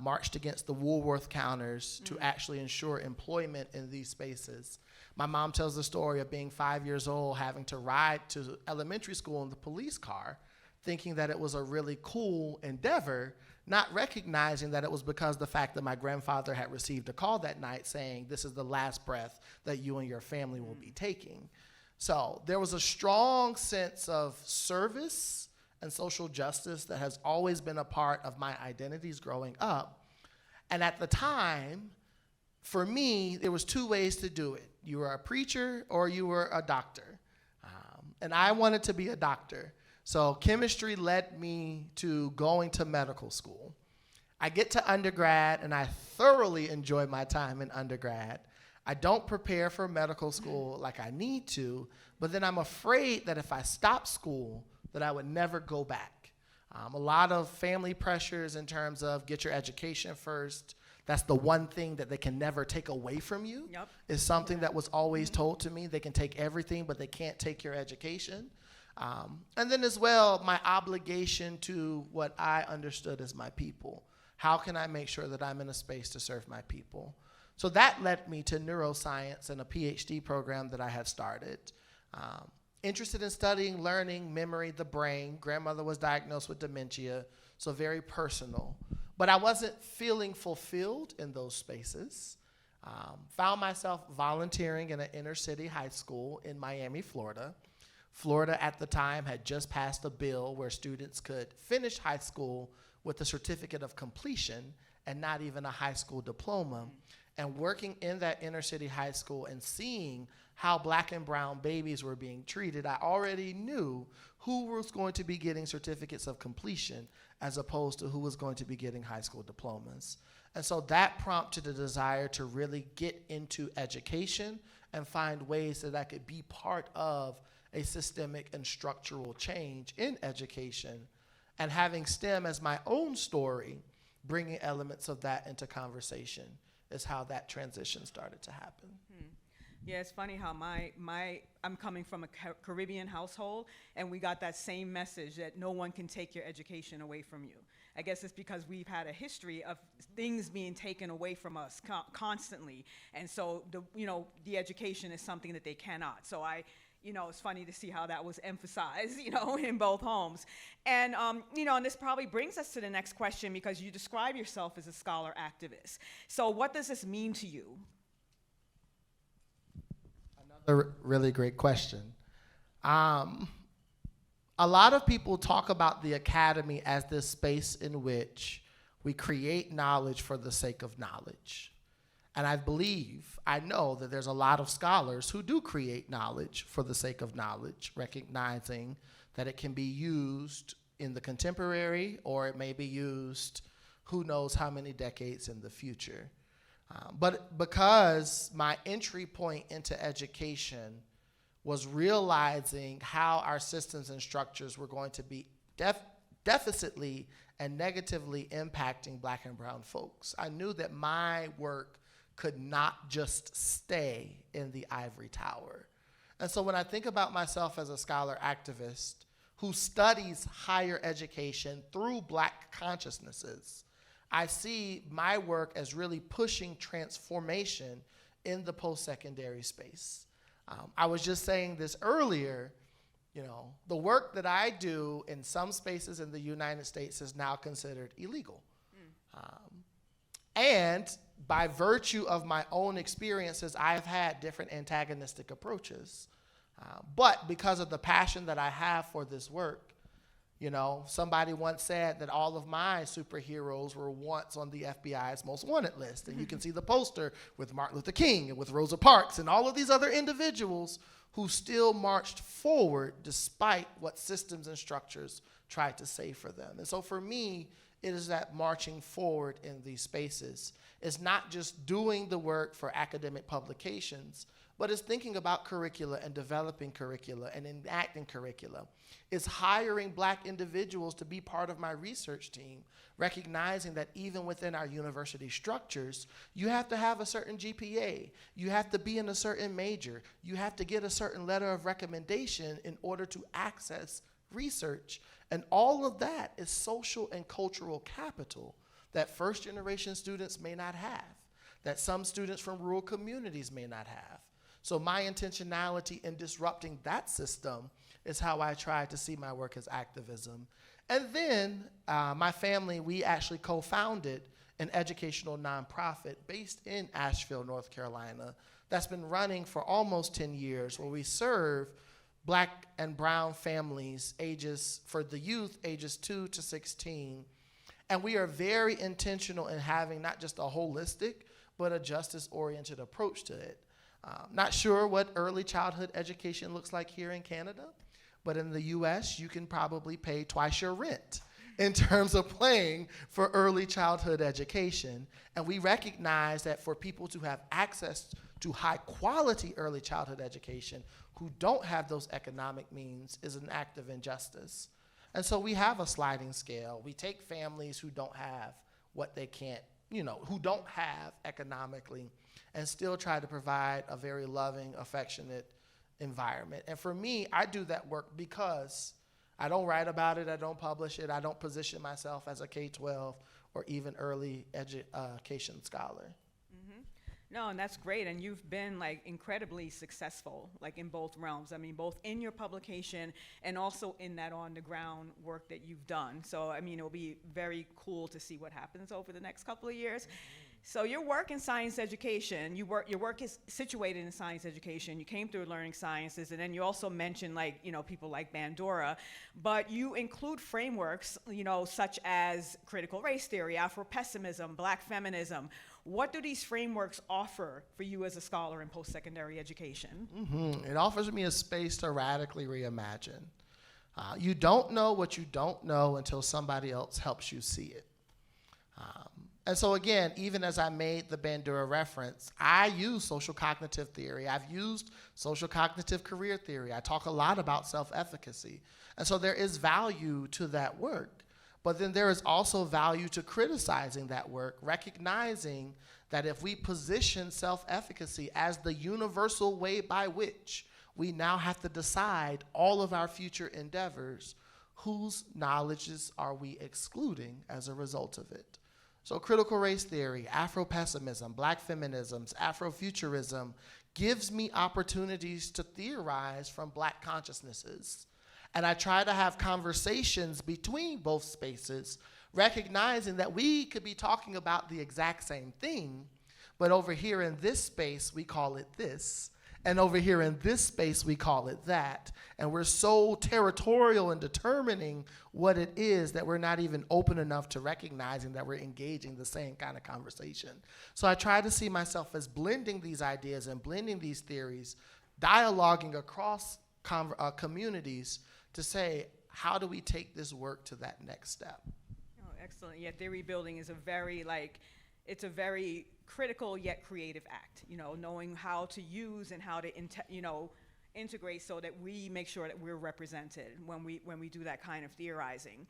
marched against the Woolworth counters to actually ensure employment in these spaces. My mom tells the story of being 5 years old, having to ride to elementary school in the police car, thinking that it was a really cool endeavor, not recognizing that it was because of the fact that my grandfather had received a call that night saying, this is the last breath that you and your family will be taking. So there was a strong sense of service and social justice that has always been a part of my identities growing up. And at the time, for me, there was two ways to do it. You were a preacher or you were a doctor. And I wanted to be a doctor. So chemistry led me to going to medical school. I get to undergrad, and I thoroughly enjoy my time in undergrad. I don't prepare for medical school like I need to, but then I'm afraid that if I stop school, that I would never go back. A lot of family pressures in terms of get your education first. That's the one thing that they can never take away from you. Yep. Is something that was always told to me. They can take everything, but they can't take your education. And then as well, my obligation to what I understood as my people. How can I make sure that I'm in a space to serve my people? So that led me to neuroscience and a PhD program that I had started. Interested in studying learning, memory, the brain. Grandmother was diagnosed with dementia, so very personal. But I wasn't feeling fulfilled in those spaces. Found myself volunteering in an inner city high school in Miami, Florida. Florida at the time had just passed a bill where students could finish high school with a certificate of completion and not even a high school diploma. And working in that inner city high school and seeing how black and brown babies were being treated, I already knew who was going to be getting certificates of completion as opposed to who was going to be getting high school diplomas. And so that prompted a desire to really get into education and find ways that I could be part of a systemic and structural change in education, and having STEM as my own story, bringing elements of that into conversation is how that transition started to happen. Yeah, it's funny how I'm coming from a Caribbean household, and we got that same message that no one can take your education away from you. I guess it's because we've had a history of things being taken away from us constantly, and so the education is something that they cannot. So it's funny to see how that was emphasized, in both homes. And, and this probably brings us to the next question, because you describe yourself as a scholar activist. So what does this mean to you? Another really great question. A lot of people talk about the academy as this space in which we create knowledge for the sake of knowledge. And I know that there's a lot of scholars who do create knowledge for the sake of knowledge, recognizing that it can be used in the contemporary, or it may be used who knows how many decades in the future. But because my entry point into education was realizing how our systems and structures were going to be deficitly and negatively impacting Black and brown folks, I knew that my work could not just stay in the ivory tower. And so when I think about myself as a scholar activist who studies higher education through Black consciousnesses, I see my work as really pushing transformation in the post-secondary space. I was just saying this earlier, the work that I do in some spaces in the United States is now considered illegal. And by virtue of my own experiences, I have had different antagonistic approaches. But because of the passion that I have for this work, somebody once said that all of my superheroes were once on the FBI's most wanted list. And you can see the poster with Martin Luther King and with Rosa Parks and all of these other individuals who still marched forward despite what systems and structures tried to say for them. And so for me, it is that marching forward in these spaces. It's not just doing the work for academic publications, but it's thinking about curricula and developing curricula and enacting curricula. It's hiring Black individuals to be part of my research team, recognizing that even within our university structures, you have to have a certain GPA, you have to be in a certain major, you have to get a certain letter of recommendation in order to access research. And all of that is social and cultural capital that first-generation students may not have, that some students from rural communities may not have. So my intentionality in disrupting that system is how I try to see my work as activism. And then my family, we actually co-founded an educational nonprofit based in Asheville, North Carolina, that's been running for almost 10 years, where we serve Black and brown families for the youth ages 2 to 16. And we are very intentional in having not just a holistic, but a justice-oriented approach to it. Not sure what early childhood education looks like here in Canada, but in the US, you can probably pay twice your rent in terms of paying for early childhood education. And we recognize that for people to have access to high quality early childhood education who don't have those economic means is an act of injustice. And so we have a sliding scale. We take families who don't have what they can't, who don't have economically, and still try to provide a very loving, affectionate environment. And for me, I do that work because I don't write about it, I don't publish it, I don't position myself as a K-12 or even early education scholar. No, and that's great, and you've been incredibly successful, in both realms. I mean, both in your publication and also in that on-the-ground work that you've done. So, I mean, it'll be very cool to see what happens over the next couple of years. So your work in science education, your work is situated in science education. You came through learning sciences, and then you also mentioned people like Bandura, but you include frameworks, such as critical race theory, Afro-pessimism, Black feminism. What do these frameworks offer for you as a scholar in post-secondary education? It offers me a space to radically reimagine. You don't know what you don't know until somebody else helps you see it. And so again, even as I made the Bandura reference, I use social cognitive theory. I've used social cognitive career theory. I talk a lot about self-efficacy. And so there is value to that work. But then there is also value to criticizing that work, recognizing that if we position self-efficacy as the universal way by which we now have to decide all of our future endeavors, whose knowledges are we excluding as a result of it? So critical race theory, Afro-pessimism, black feminisms, Afrofuturism gives me opportunities to theorize from black consciousnesses. And I try to have conversations between both spaces, recognizing that we could be talking about the exact same thing, but over here in this space, we call it this, and over here in this space, we call it that. And we're so territorial in determining what it is that we're not even open enough to recognizing that we're engaging the same kind of conversation. So I try to see myself as blending these ideas and blending these theories, dialoguing across communities to say, how do we take this work to that next step? Oh, excellent. Yeah, theory building is a very, it's a very critical yet creative act, knowing how to use and how to, integrate so that we make sure that we're represented when we do that kind of theorizing.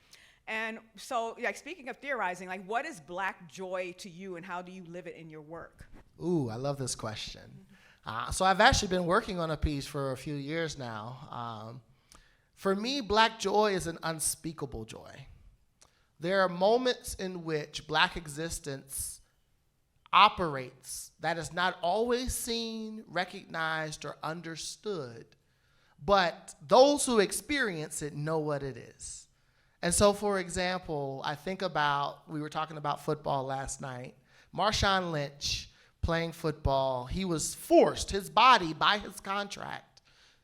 And so, speaking of theorizing, what is Black joy to you and how do you live it in your work? Ooh, I love this question. So I've actually been working on a piece for a few years now. For me, Black joy is an unspeakable joy. There are moments in which Black existence operates that is not always seen, recognized, or understood, but those who experience it know what it is. And so, for example, I think about, we were talking about football last night, Marshawn Lynch playing football, he was forced, his body, by his contract,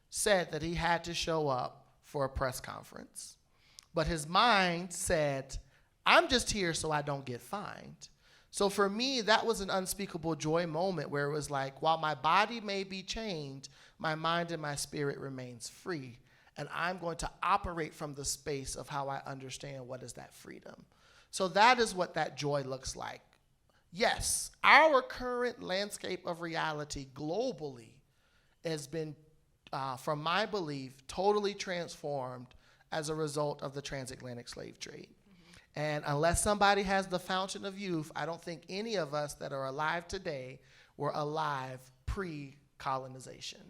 said that he had to show up for a press conference. But his mind said, I'm just here so I don't get fined. So for me, that was an unspeakable joy moment where it was like, while my body may be chained, my mind and my spirit remains free. And I'm going to operate from the space of how I understand what is that freedom. So that is what that joy looks like. Yes, our current landscape of reality globally has been, from my belief, totally transformed as a result of the transatlantic slave trade. And unless somebody has the fountain of youth, I don't think any of us that are alive today were alive pre-colonization.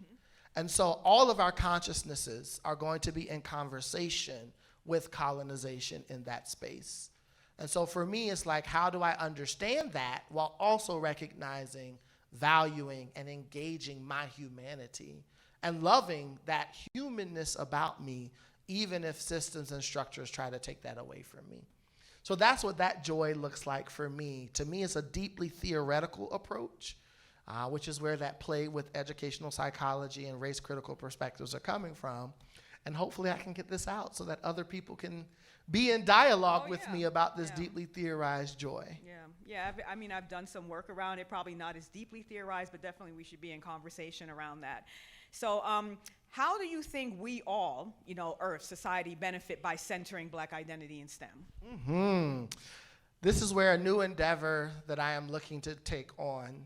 And so all of our consciousnesses are going to be in conversation with colonization in that space. And so for me, it's like, how do I understand that while also recognizing, valuing, and engaging my humanity and loving that humanness about me, even if systems and structures try to take that away from me. So that's what that joy looks like for me. To me, it's a deeply theoretical approach, which is where that play with educational psychology and race-critical perspectives are coming from. And hopefully I can get this out so that other people can be in dialogue with me about this deeply theorized joy. I've done some work around it, probably not as deeply theorized, but definitely we should be in conversation around that. So how do you think we all, Earth, society, benefit by centering Black identity in STEM? This is where a new endeavor that I am looking to take on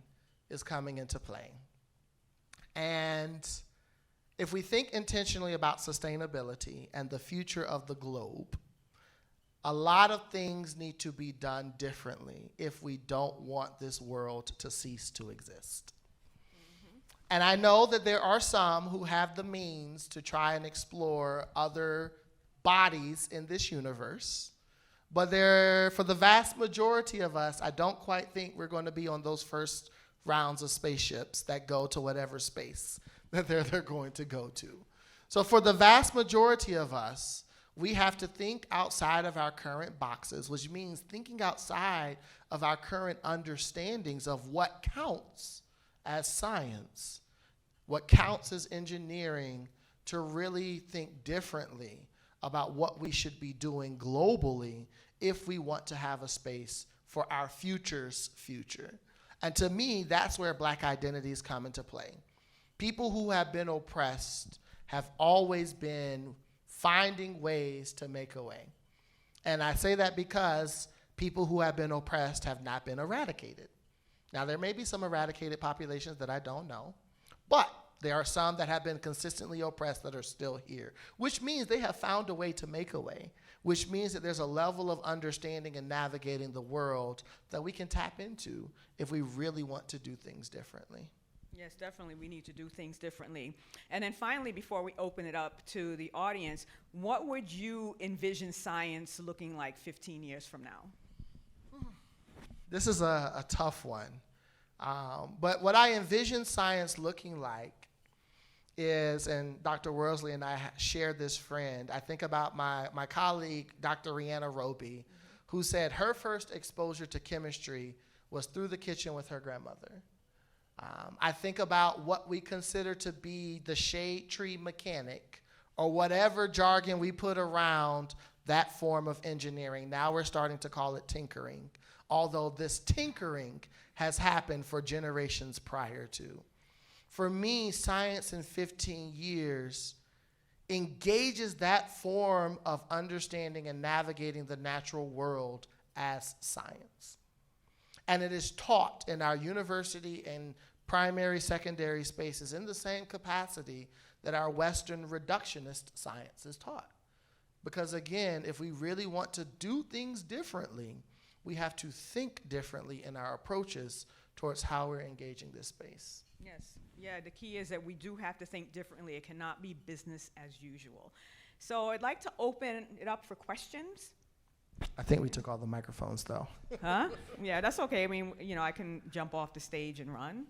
is coming into play. And if we think intentionally about sustainability and the future of the globe, a lot of things need to be done differently if we don't want this world to cease to exist. And I know that there are some who have the means to try and explore other bodies in this universe, but for the vast majority of us, I don't quite think we're going to be on those first rounds of spaceships that go to whatever space that they're going to go to. So for the vast majority of us, we have to think outside of our current boxes, which means thinking outside of our current understandings of what counts as science, what counts as engineering, to really think differently about what we should be doing globally if we want to have a space for our future's future. And to me, that's where Black identities come into play. People who have been oppressed have always been finding ways to make a way. And I say that because people who have been oppressed have not been eradicated. Now, there may be some eradicated populations that I don't know, but There are some that have been consistently oppressed that are still here, which means they have found a way to make a way, which means that there's a level of understanding and navigating the world that we can tap into if we really want to do things differently. Yes, definitely, we need to do things differently. And then finally, before we open it up to the audience, what would you envision science looking like 15 years from now? This is a tough one. But what I envision science looking like is, and Dr. Worsley and I shared this friend, I think about my colleague, Dr. Rihanna Roby, who said her first exposure to chemistry was through the kitchen with her grandmother. I think about what we consider to be the shade tree mechanic, or whatever jargon we put around that form of engineering. Now we're starting to call it tinkering, although this tinkering has happened for generations prior to. For me, science in 15 years engages that form of understanding and navigating the natural world as science. And it is taught in our university and primary, secondary spaces in the same capacity that our Western reductionist science is taught. Because again, if we really want to do things differently, we have to think differently in our approaches towards how we're engaging this space. Yes, yeah, the key is that we do have to think differently. It cannot be business as usual. So I'd like to open it up for questions. I think we took all the microphones though. Huh? Yeah, that's okay. I mean, you know, I can jump off the stage and run.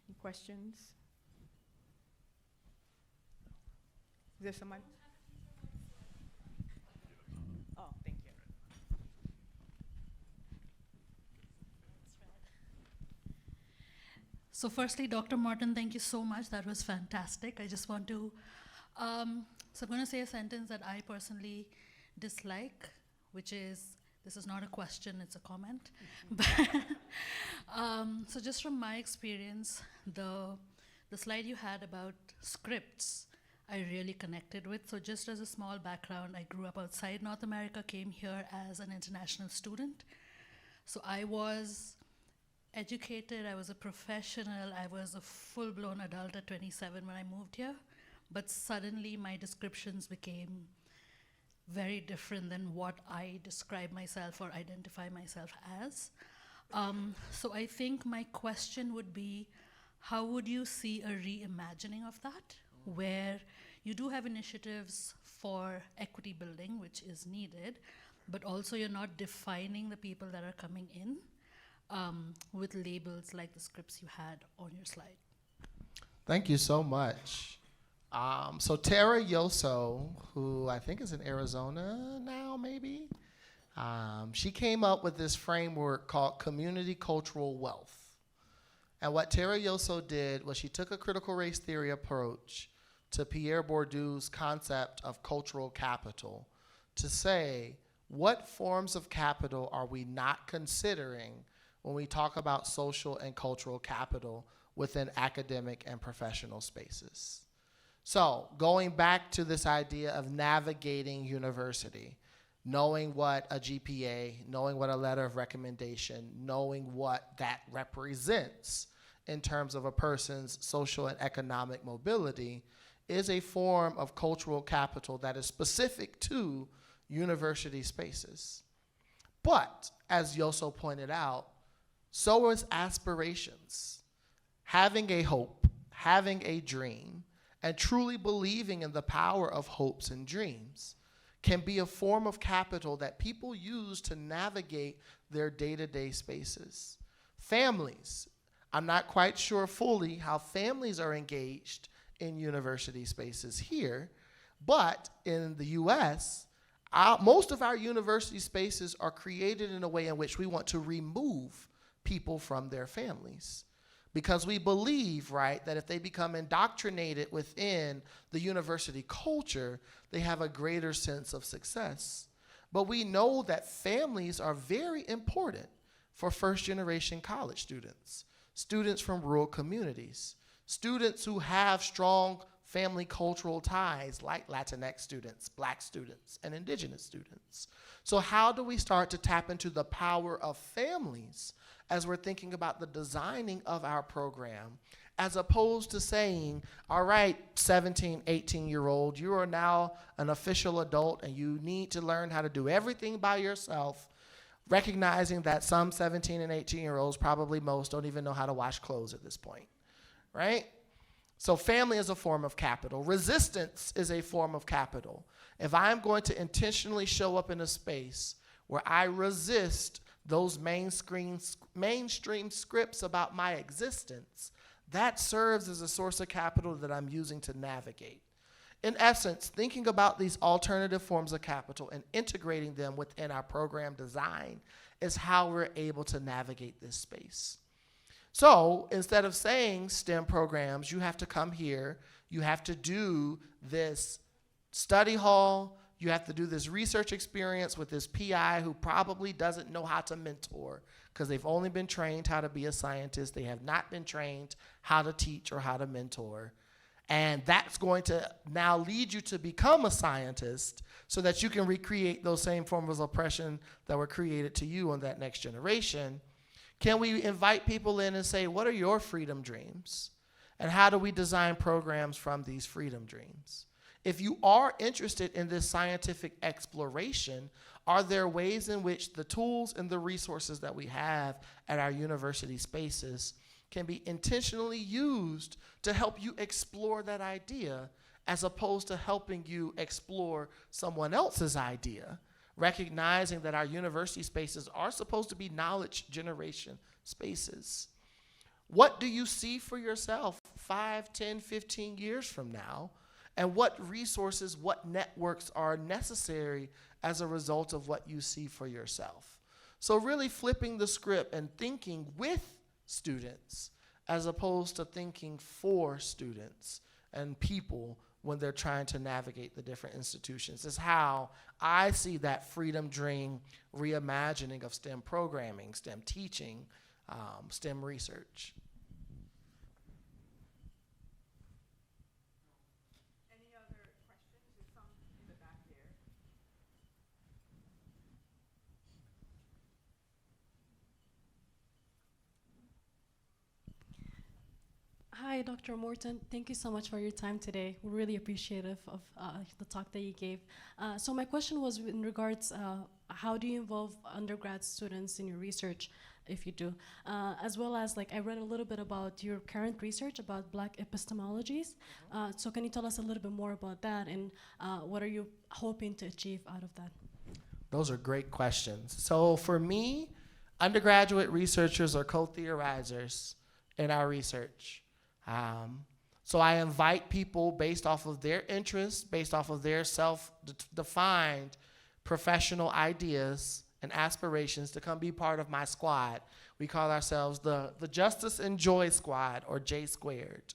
Any questions? Is there somebody? Oh, thank you. So firstly, Dr. Morton, thank you so much. That was fantastic. I just want to, so I'm going to say a sentence that I personally dislike, which is, this is not a question, it's a comment. So just from my experience, the slide you had about scripts, I really connected with. So just as a small background, I grew up outside North America, came here as an international student. So I was educated, I was a professional, I was a full-blown adult at 27 when I moved here, but suddenly my descriptions became very different than what I describe myself or identify myself as. So I think my question would be, how would you see a reimagining of that, where you do have initiatives for equity building, which is needed, but also you're not defining the people that are coming in with labels like the scripts you had on your slide. Thank you so much. So Tara Yoso, who I think is in Arizona now, maybe, she came up with this framework called community cultural wealth. And what Tara Yoso did was she took a critical race theory approach to Pierre Bourdieu's concept of cultural capital to say, what forms of capital are we not considering when we talk about social and cultural capital within academic and professional spaces? So going back to this idea of navigating university, knowing what a GPA, knowing what a letter of recommendation, knowing what that represents in terms of a person's social and economic mobility is a form of cultural capital that is specific to university spaces. But as Yoso pointed out, so is aspirations. Having a hope, having a dream, and truly believing in the power of hopes and dreams can be a form of capital that people use to navigate their day-to-day spaces. Families, I'm not quite sure fully how families are engaged in university spaces here, but in the US, most of our university spaces are created in a way in which we want to remove people from their families. Because we believe, right, that if they become indoctrinated within the university culture, they have a greater sense of success. But we know that families are very important for first-generation college students, students from rural communities, students who have strong family cultural ties like Latinx students, Black students, and indigenous students. So how do we start to tap into the power of families as we're thinking about the designing of our program, as opposed to saying, all right, 17, 18-year-old, you are now an official adult and you need to learn how to do everything by yourself, recognizing that some 17 and 18-year-olds, probably most, don't even know how to wash clothes at this point, right? So family is a form of capital. Resistance is a form of capital. If I'm going to intentionally show up in a space where I resist those mainstream scripts about my existence, that serves as a source of capital that I'm using to navigate. In essence, thinking about these alternative forms of capital and integrating them within our program design is how we're able to navigate this space. So instead of saying STEM programs, you have to come here, you have to do this study hall, you have to do this research experience with this PI who probably doesn't know how to mentor because they've only been trained how to be a scientist. They have not been trained how to teach or how to mentor. And that's going to now lead you to become a scientist so that you can recreate those same forms of oppression that were created to you on that next generation. Can we invite people in and say, what are your freedom dreams? And how do we design programs from these freedom dreams? If you are interested in this scientific exploration, are there ways in which the tools and the resources that we have at our university spaces can be intentionally used to help you explore that idea as opposed to helping you explore someone else's idea, recognizing that our university spaces are supposed to be knowledge generation spaces? What do you see for yourself 5, 10, 15 years from now? And what resources, what networks are necessary as a result of what you see for yourself? So really flipping the script and thinking with students as opposed to thinking for students and people when they're trying to navigate the different institutions is how I see that freedom dream reimagining of STEM programming, STEM teaching, STEM research. Any other questions? There's some in the back there. Hi, Dr. Morton. Thank you so much for your time today. We're really appreciative of the talk that you gave. So my question was in regards, how do you involve undergrad students in your research, if you do? As well as, like, I read a little bit about your current research about Black epistemologies. So can you tell us a little bit more about that, and what are you hoping to achieve out of that? Those are great questions. So for me, undergraduate researchers are co-theorizers in our research. So I invite people based off of their interests, based off of their self-defined professional ideas and aspirations to come be part of my squad. We call ourselves the Justice and Joy Squad, or J squared.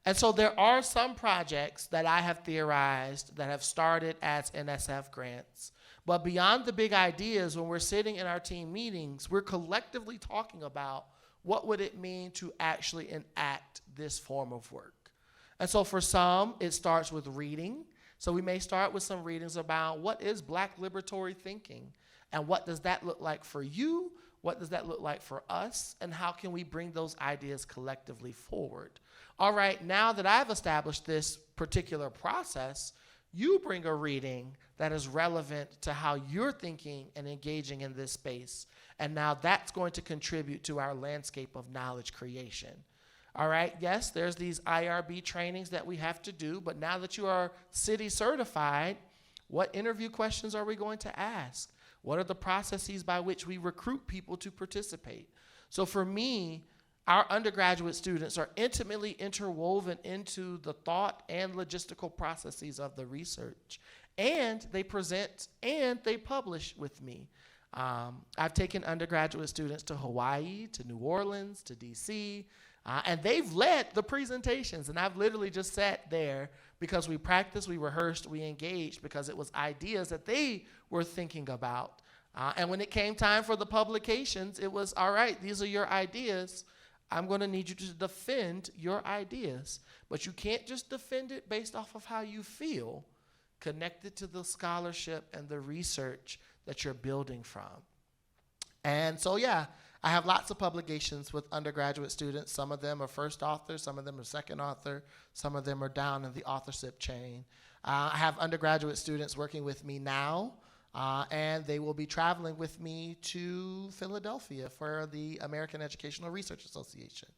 And so there are some projects that I have theorized that have started as NSF grants. But beyond the big ideas, when we're sitting in our team meetings, we're collectively talking about what would it mean to actually enact this form of work. And so for some, it starts with reading. So we may start with some readings about what is Black liberatory thinking, and what does that look like for you, what does that look like for us, and how can we bring those ideas collectively forward? All right, now that I've established this particular process, you bring a reading that is relevant to how you're thinking and engaging in this space. And now that's going to contribute to our landscape of knowledge creation. All right, yes, there's these IRB trainings that we have to do, but now that you are city certified, what interview questions are we going to ask? What are the processes by which we recruit people to participate? So for me, our undergraduate students are intimately interwoven into the thought and logistical processes of the research. And they present and they publish with me. I've taken undergraduate students to Hawaii, to New Orleans, to DC, and they've led the presentations. And I've literally just sat there because we practiced, we rehearsed, we engaged, because it was ideas that they were thinking about. And when it came time for the publications, it was, all right, these are your ideas. I'm going to need you to defend your ideas. But you can't just defend it based off of how you feel. Connect it to the scholarship and the research that you're building from. And so, yeah, I have lots of publications with undergraduate students. Some of them are first author, some of them are second author, some of them are down in the authorship chain. I have undergraduate students working with me now, and they will be traveling with me to Philadelphia for the American Educational Research Association.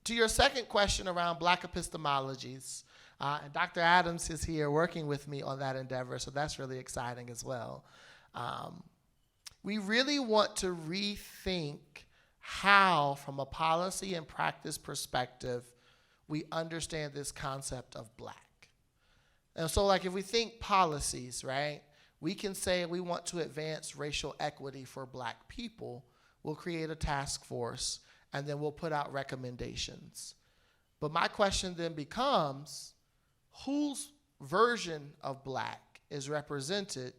To your second question around Black epistemologies, and Dr. Adams is here working with me on that endeavor, so that's really exciting as well. We really want to rethink how, from a policy and practice perspective, we understand this concept of Black. And so, like, if we think policies, right, we can say we want to advance racial equity for Black people. We'll create a task force, and then we'll put out recommendations. But my question then becomes, whose version of Black is represented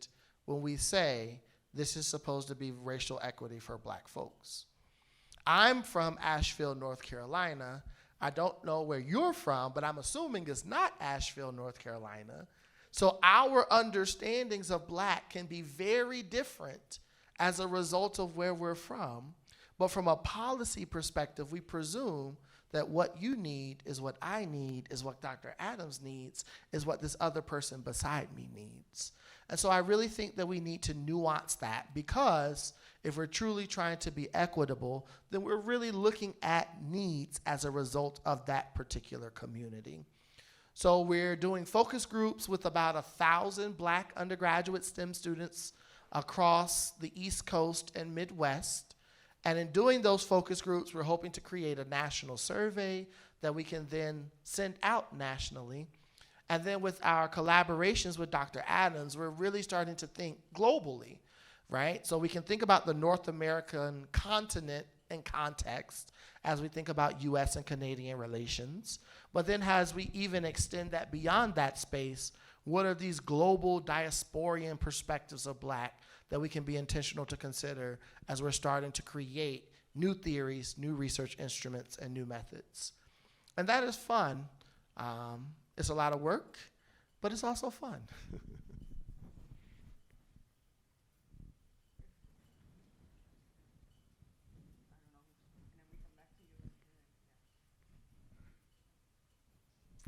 when we say this is supposed to be racial equity for Black folks? I'm from Asheville, North Carolina. I don't know where you're from, but I'm assuming it's not Asheville, North Carolina. So our understandings of Black can be very different as a result of where we're from. But from a policy perspective, we presume that what you need is what I need, is what Dr. Adams needs, is what this other person beside me needs. And so I really think that we need to nuance that, because if we're truly trying to be equitable, then we're really looking at needs as a result of that particular community. So we're doing focus groups with about 1,000 Black undergraduate STEM students across the East Coast and Midwest. And in doing those focus groups, we're hoping to create a national survey that we can then send out nationally. And then with our collaborations with Dr. Adams, we're really starting to think globally, right? So we can think about the North American continent in context as we think about US and Canadian relations. But then as we even extend that beyond that space, what are these global diasporian perspectives of Black that we can be intentional to consider as we're starting to create new theories, new research instruments, and new methods? And that is fun. It's a lot of work, but it's also fun.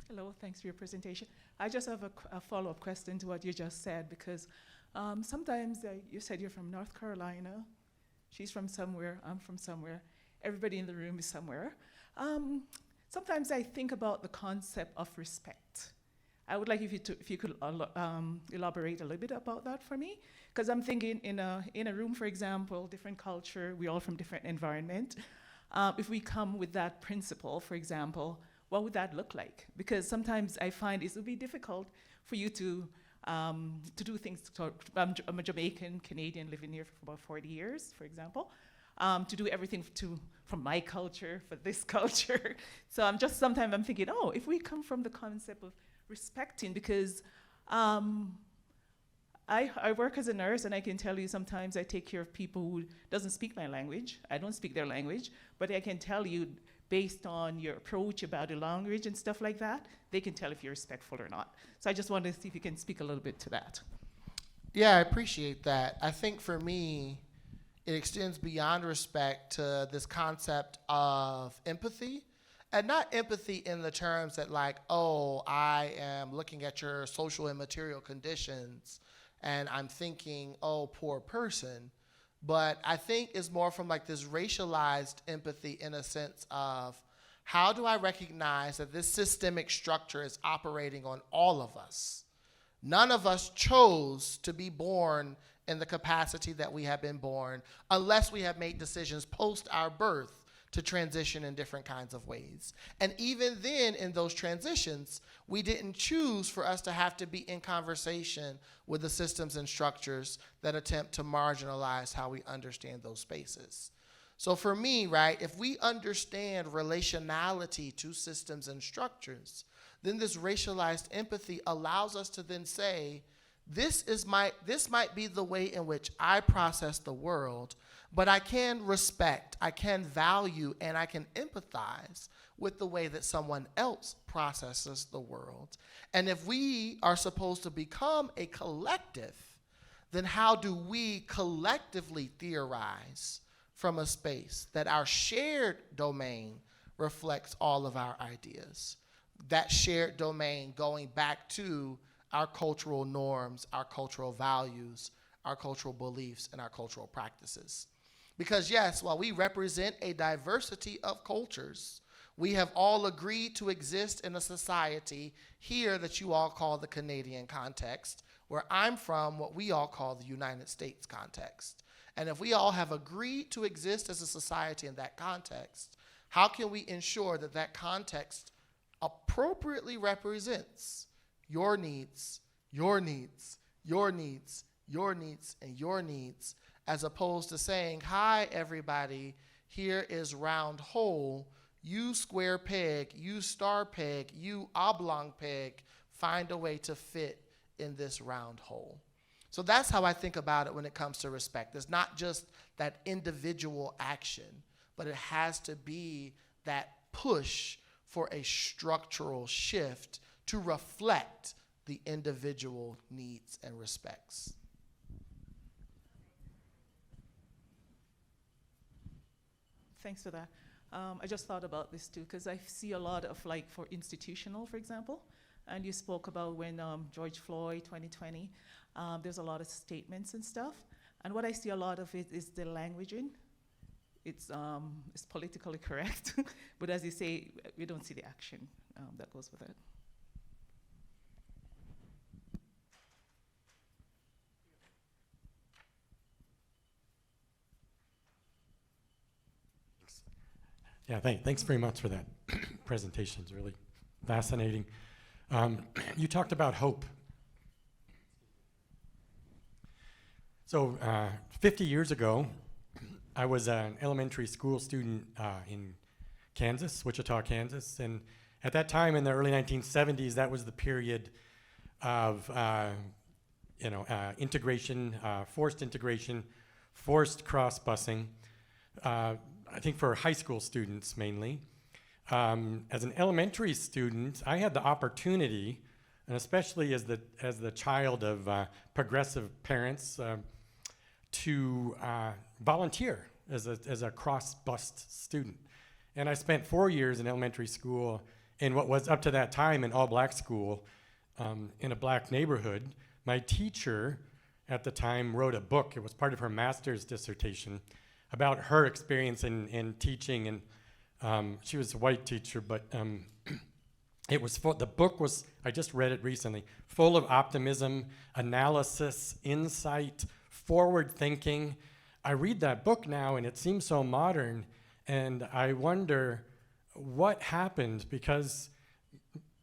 Hello, thanks for your presentation. I just have a follow-up question to what you just said, because sometimes you said you're from North Carolina, she's from somewhere, I'm from somewhere, everybody in the room is somewhere. Sometimes I think about the concept of respect. I would like if you could elaborate a little bit about that for me, because I'm thinking in a room, for example, different culture, we're all from different environment. If we come with that principle, for example, what would that look like? Because sometimes I find it would be difficult for you to do things. I'm a Jamaican Canadian living here for about 40 years, for example, to do everything from my culture for this culture. So sometimes I'm thinking, oh, if we come from the concept of respecting, because I work as a nurse, and I can tell you sometimes I take care of people who doesn't speak my language. I don't speak their language, but I can tell you, based on your approach about the language and stuff like that, they can tell if you're respectful or not. So I just wanted to see if you can speak a little bit to that. Yeah, I appreciate that. I think for me, it extends beyond respect to this concept of empathy. And not empathy in the terms that, like, oh, I am looking at your social and material conditions and I'm thinking, oh, poor person. But I think it's more from like this racialized empathy in a sense of, how do I recognize that this systemic structure is operating on all of us? None of us chose to be born in the capacity that we have been born, unless we have made decisions post our birth to transition in different kinds of ways. And even then, in those transitions, we didn't choose for us to have to be in conversation with the systems and structures that attempt to marginalize how we understand those spaces. So for me, right, if we understand relationality to systems and structures, then this racialized empathy allows us to then say, this might be the way in which I process the world, but I can respect, I can value, and I can empathize with the way that someone else processes the world. And if we are supposed to become a collective, then how do we collectively theorize from a space that our shared domain reflects all of our ideas. That shared domain going back to our cultural norms, our cultural values, our cultural beliefs, and our cultural practices. Because yes, while we represent a diversity of cultures, we have all agreed to exist in a society here that you all call the Canadian context, where I'm from, what we all call the United States context. And if we all have agreed to exist as a society in that context, how can we ensure that that context appropriately represents your needs, your needs, your needs, your needs, and your needs, as opposed to saying, hi, everybody, here is round hole, you square peg, you star peg, you oblong peg, find a way to fit in this round hole. So that's how I think about it when it comes to respect. It's not just that individual action, but it has to be that push for a structural shift to reflect the individual needs and respects. Thanks for that. I just thought about this too, because I see a lot of, like, for institutional, for example, and you spoke about when George Floyd, 2020, there's a lot of statements and stuff, and what I see a lot of it is the languaging. It's politically correct, but as you say, we don't see the action that goes with it. Yeah, thanks very much for that presentation. It's really fascinating. You talked about hope. So 50 years ago, I was an elementary school student in Kansas, Wichita, Kansas, and at that time in the early 1970s, that was the period of integration, forced cross-busing. I think for high school students mainly. As an elementary student, I had the opportunity, and especially as the child of progressive parents, to volunteer as a cross-bust student. And I spent 4 years in elementary school in what was up to that time an all-black school in a black neighborhood. My teacher at the time wrote a book. It was part of her master's dissertation about her experience in teaching, and she was a white teacher, but it was the book was, I just read it recently, full of optimism, analysis, insight, forward thinking. I read that book now and it seems so modern, and I wonder what happened, because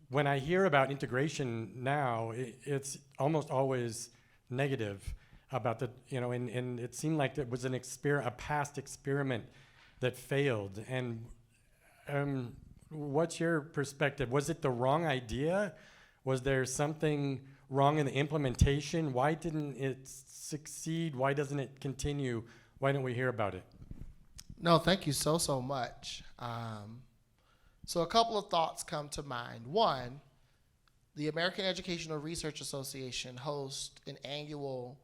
when I hear about integration now, it's almost always negative about the, and it seemed like it was a past experiment that failed. And what's your perspective? Was it the wrong idea? Was there something wrong in the implementation? Why didn't it succeed? Why doesn't it continue? Why don't we hear about it? No, thank you so much. So a couple of thoughts come to mind. One, the American Educational Research Association hosts an annual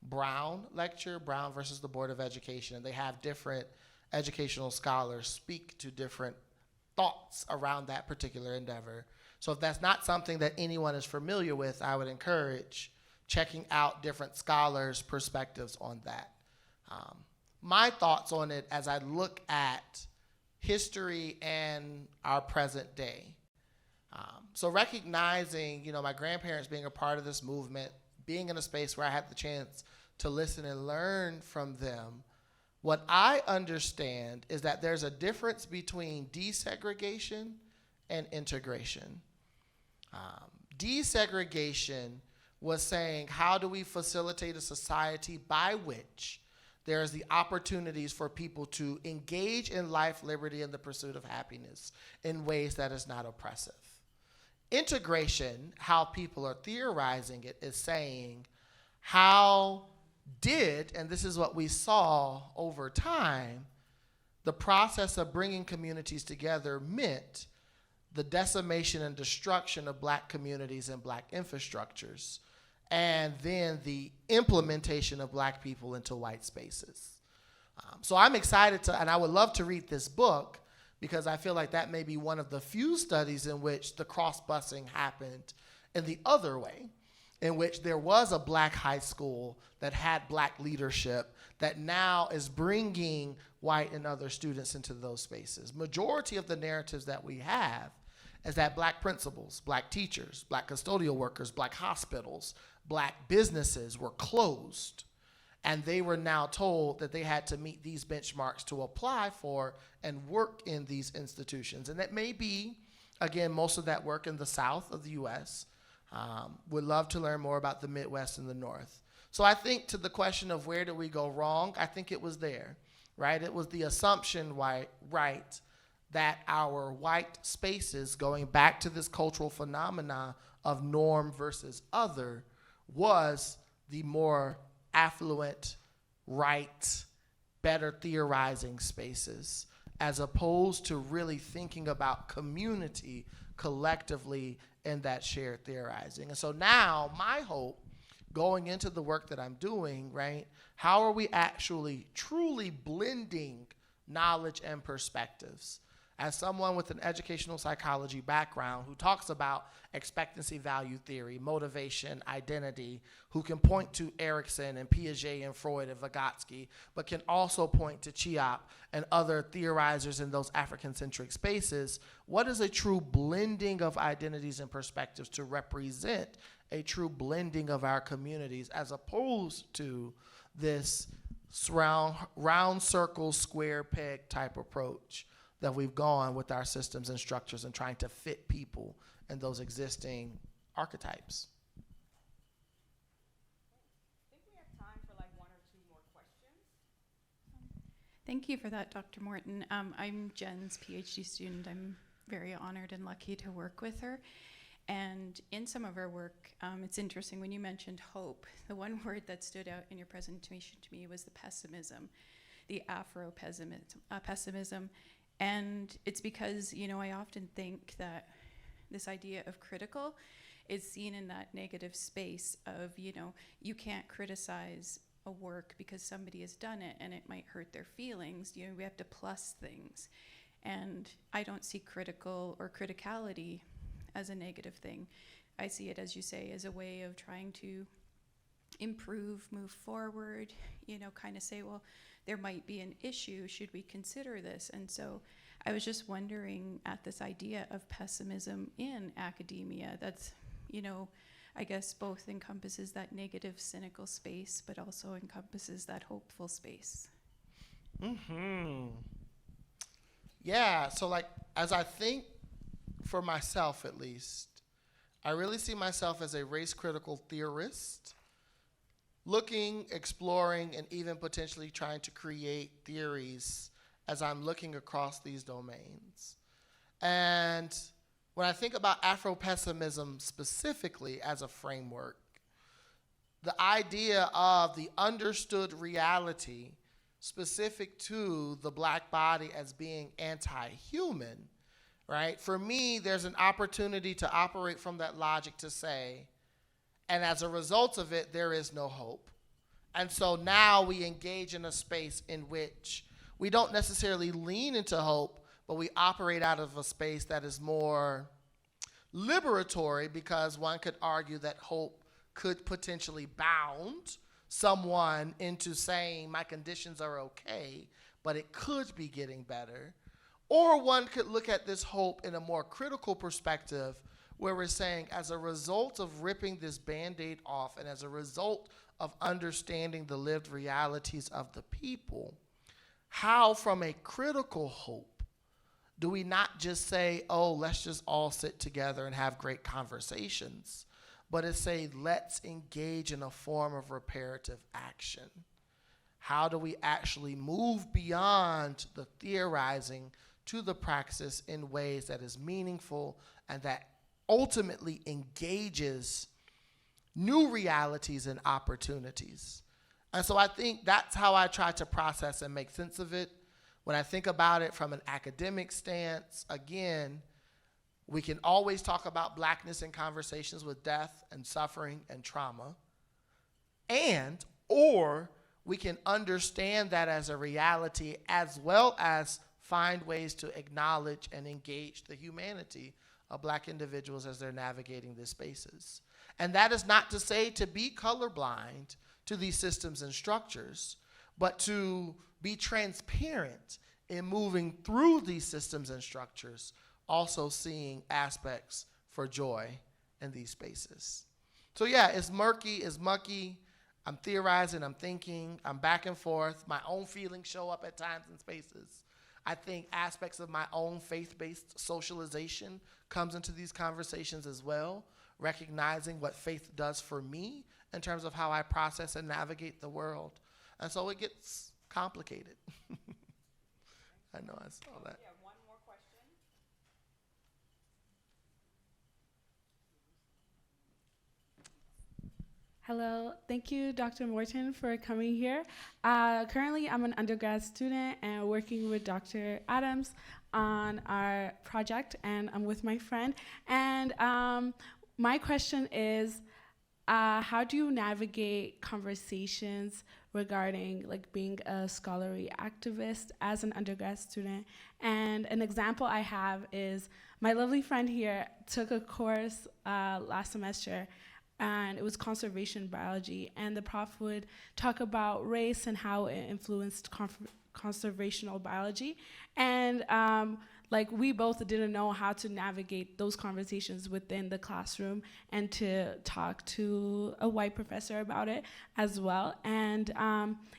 Brown lecture, Brown versus the Board of Education, and they have different educational scholars speak to different thoughts around that particular endeavor. So if that's not something that anyone is familiar with, I would encourage checking out different scholars' perspectives on that. My thoughts on it as I look at history and our present day. So recognizing, my grandparents being a part of this movement, being in a space where I had the chance to listen and learn from them, what I understand is that there's a difference between desegregation and integration. Desegregation was saying, how do we facilitate a society by which there's the opportunities for people to engage in life, liberty, and the pursuit of happiness in ways that is not oppressive. Integration, how people are theorizing it, is saying, how did, and this is what we saw over time, the process of bringing communities together meant the decimation and destruction of black communities and black infrastructures, and then the implementation of black people into white spaces. So I'm excited and I would love to read this book because I feel like that may be one of the few studies in which the cross-busing happened in the other way, in which there was a black high school that had black leadership that now is bringing white and other students into those spaces. Majority of the narratives that we have is that black principals, black teachers, black custodial workers, black hospitals, black businesses were closed, and they were now told that they had to meet these benchmarks to apply for and work in these institutions. And that may be, again, most of that work in the South of the US. Would love to learn more about the Midwest and the North. So I think to the question of where did we go wrong, I think it was there, right? It was the assumption, right, that our white spaces, going back to this cultural phenomena of norm versus other, was the more affluent, right, better theorizing spaces, as opposed to really thinking about community collectively in that shared theorizing. And so now my hope going into the work that I'm doing, right, how are we actually truly blending knowledge and perspectives? As someone with an educational psychology background who talks about expectancy value theory, motivation, identity, who can point to Erikson and Piaget and Freud and Vygotsky, but can also point to Chiap and other theorizers in those African-centric spaces, what is a true blending of identities and perspectives to represent a true blending of our communities, as opposed to this round circle, square peg type approach that we've gone with our systems and structures and trying to fit people in those existing archetypes. I think we have time for like one or two more questions. Thank you for that, Dr. Morton. I'm Jen's PhD student. I'm very honored and lucky to work with her. And in some of our work, it's interesting when you mentioned hope, the one word that stood out in your presentation to me was the pessimism, the Afro-pessimism. And it's because, you know, I often think that this idea of critical is seen in that negative space of, you know, you can't criticize a work because somebody has done it and it might hurt their feelings. You know, we have to plus things. And I don't see critical or criticality as a negative thing. I see it, as you say, as a way of trying to improve, move forward, you know, kind of say, well, there might be an issue, should we consider this? And so I was just wondering at this idea of pessimism in academia that's, you know, I guess both encompasses that negative, cynical space, but also encompasses that hopeful space. Yeah, so like, as I think for myself at least, I really see myself as a race critical theorist, looking, exploring, and even potentially trying to create theories as I'm looking across these domains. And when I think about Afro-pessimism specifically as a framework, the idea of the understood reality specific to the black body as being anti-human, right? For me, there's an opportunity to operate from that logic to say, and as a result of it, there is no hope. And so now we engage in a space in which we don't necessarily lean into hope, but we operate out of a space that is more liberatory, because one could argue that hope could potentially bound someone into saying my conditions are okay, but it could be getting better. Or one could look at this hope in a more critical perspective, where we're saying, as a result of ripping this Band-Aid off and as a result of understanding the lived realities of the people, how from a critical hope do we not just say, oh, let's just all sit together and have great conversations, but it's say, let's engage in a form of reparative action. How do we actually move beyond the theorizing to the praxis in ways that is meaningful and that ultimately engages new realities and opportunities? And so I think that's how I try to process and make sense of it. When I think about it from an academic stance, again, we can always talk about blackness in conversations with death and suffering and trauma, or we can understand that as a reality, as well as find ways to acknowledge and engage the humanity of Black individuals as they're navigating these spaces. And that is not to say to be colorblind to these systems and structures, but to be transparent in moving through these systems and structures, also seeing aspects for joy in these spaces. So yeah, it's murky, it's mucky. I'm theorizing, I'm thinking, I'm back and forth. My own feelings show up at times in spaces. I think aspects of my own faith-based socialization comes into these conversations as well, recognizing what faith does for me in terms of how I process and navigate the world. And so it gets complicated. I know I saw that. Yeah, one more question. Hello, thank you, Dr. Morton, for coming here. Currently, I'm an undergrad student and working with Dr. Adams on our project, and I'm with my friend. And my question is, how do you navigate conversations regarding like being a scholarly activist as an undergrad student? And an example I have is my lovely friend here took a course last semester, and it was conservation biology, and the prof would talk about race and how it influenced conservational biology. And like we both didn't know how to navigate those conversations within the classroom and to talk to a white professor about it as well. And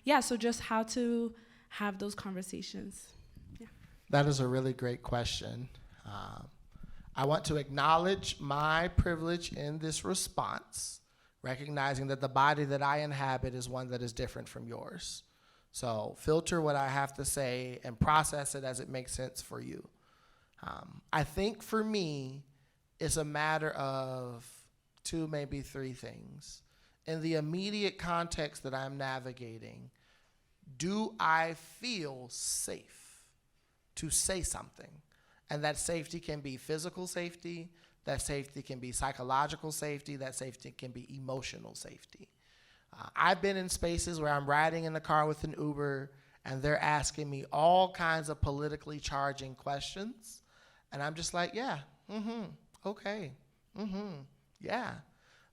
yeah, so just how to have those conversations. Yeah. That is a really great question. I want to acknowledge my privilege in this response, recognizing that the body that I inhabit is one that is different from yours. So filter what I have to say and process it as it makes sense for you. I think for me, it's a matter of 2, maybe 3 things. In the immediate context that I'm navigating, do I feel safe to say something? And that safety can be physical safety, that safety can be psychological safety, that safety can be emotional safety. I've been in spaces where I'm riding in the car with an Uber and they're asking me all kinds of politically charging questions. And I'm just like, yeah, okay, yeah.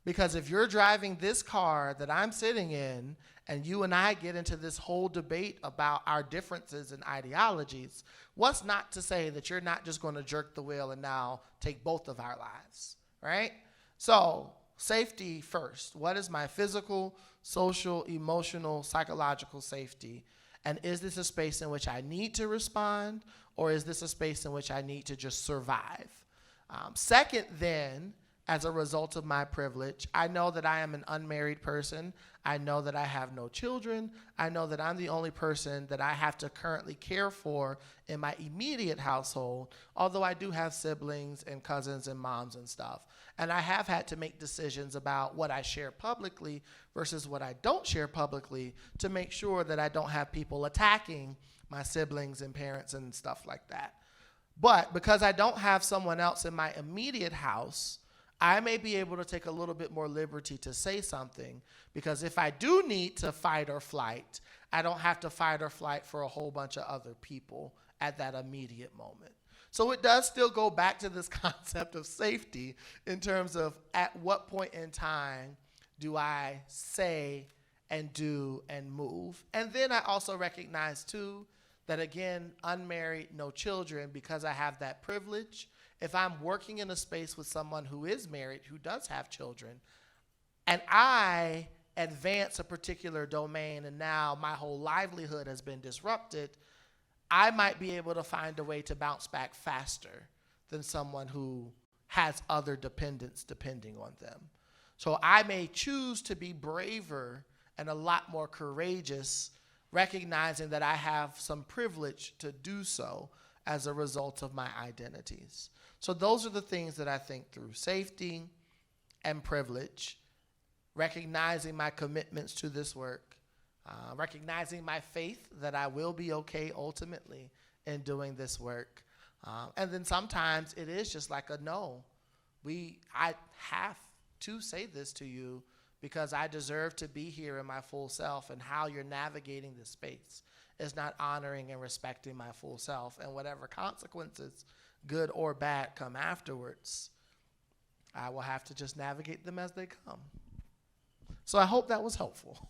Because if you're driving this car that I'm sitting in and you and I get into this whole debate about our differences in ideologies, what's not to say that you're not just going to jerk the wheel and now take both of our lives, right? So safety first. What is my physical, social, emotional, psychological safety? And is this a space in which I need to respond, or is this a space in which I need to just survive? Second, then, as a result of my privilege, I know that I am an unmarried person. I know that I have no children. I know that I'm the only person that I have to currently care for in my immediate household, although I do have siblings and cousins and moms and stuff. And I have had to make decisions about what I share publicly versus what I don't share publicly to make sure that I don't have people attacking my siblings and parents and stuff like that. But because I don't have someone else in my immediate house, I may be able to take a little bit more liberty to say something, because if I do need to fight or flight, I don't have to fight or flight for a whole bunch of other people at that immediate moment. So it does still go back to this concept of safety in terms of at what point in time do I say and do and move. And then I also recognize too that, again, unmarried, no children, because I have that privilege. If I'm working in a space with someone who is married, who does have children, and I advance a particular domain and now my whole livelihood has been disrupted, I might be able to find a way to bounce back faster than someone who has other dependents depending on them. So I may choose to be braver and a lot more courageous, recognizing that I have some privilege to do so as a result of my identities. So those are the things that I think through: safety and privilege, recognizing my commitments to this work, recognizing my faith that I will be okay ultimately in doing this work. And then sometimes it is just like a no. I have to say this to you because I deserve to be here in my full self, and how you're navigating this space is not honoring and respecting my full self, and whatever consequences, good or bad, come afterwards, I will have to just navigate them as they come. So I hope that was helpful.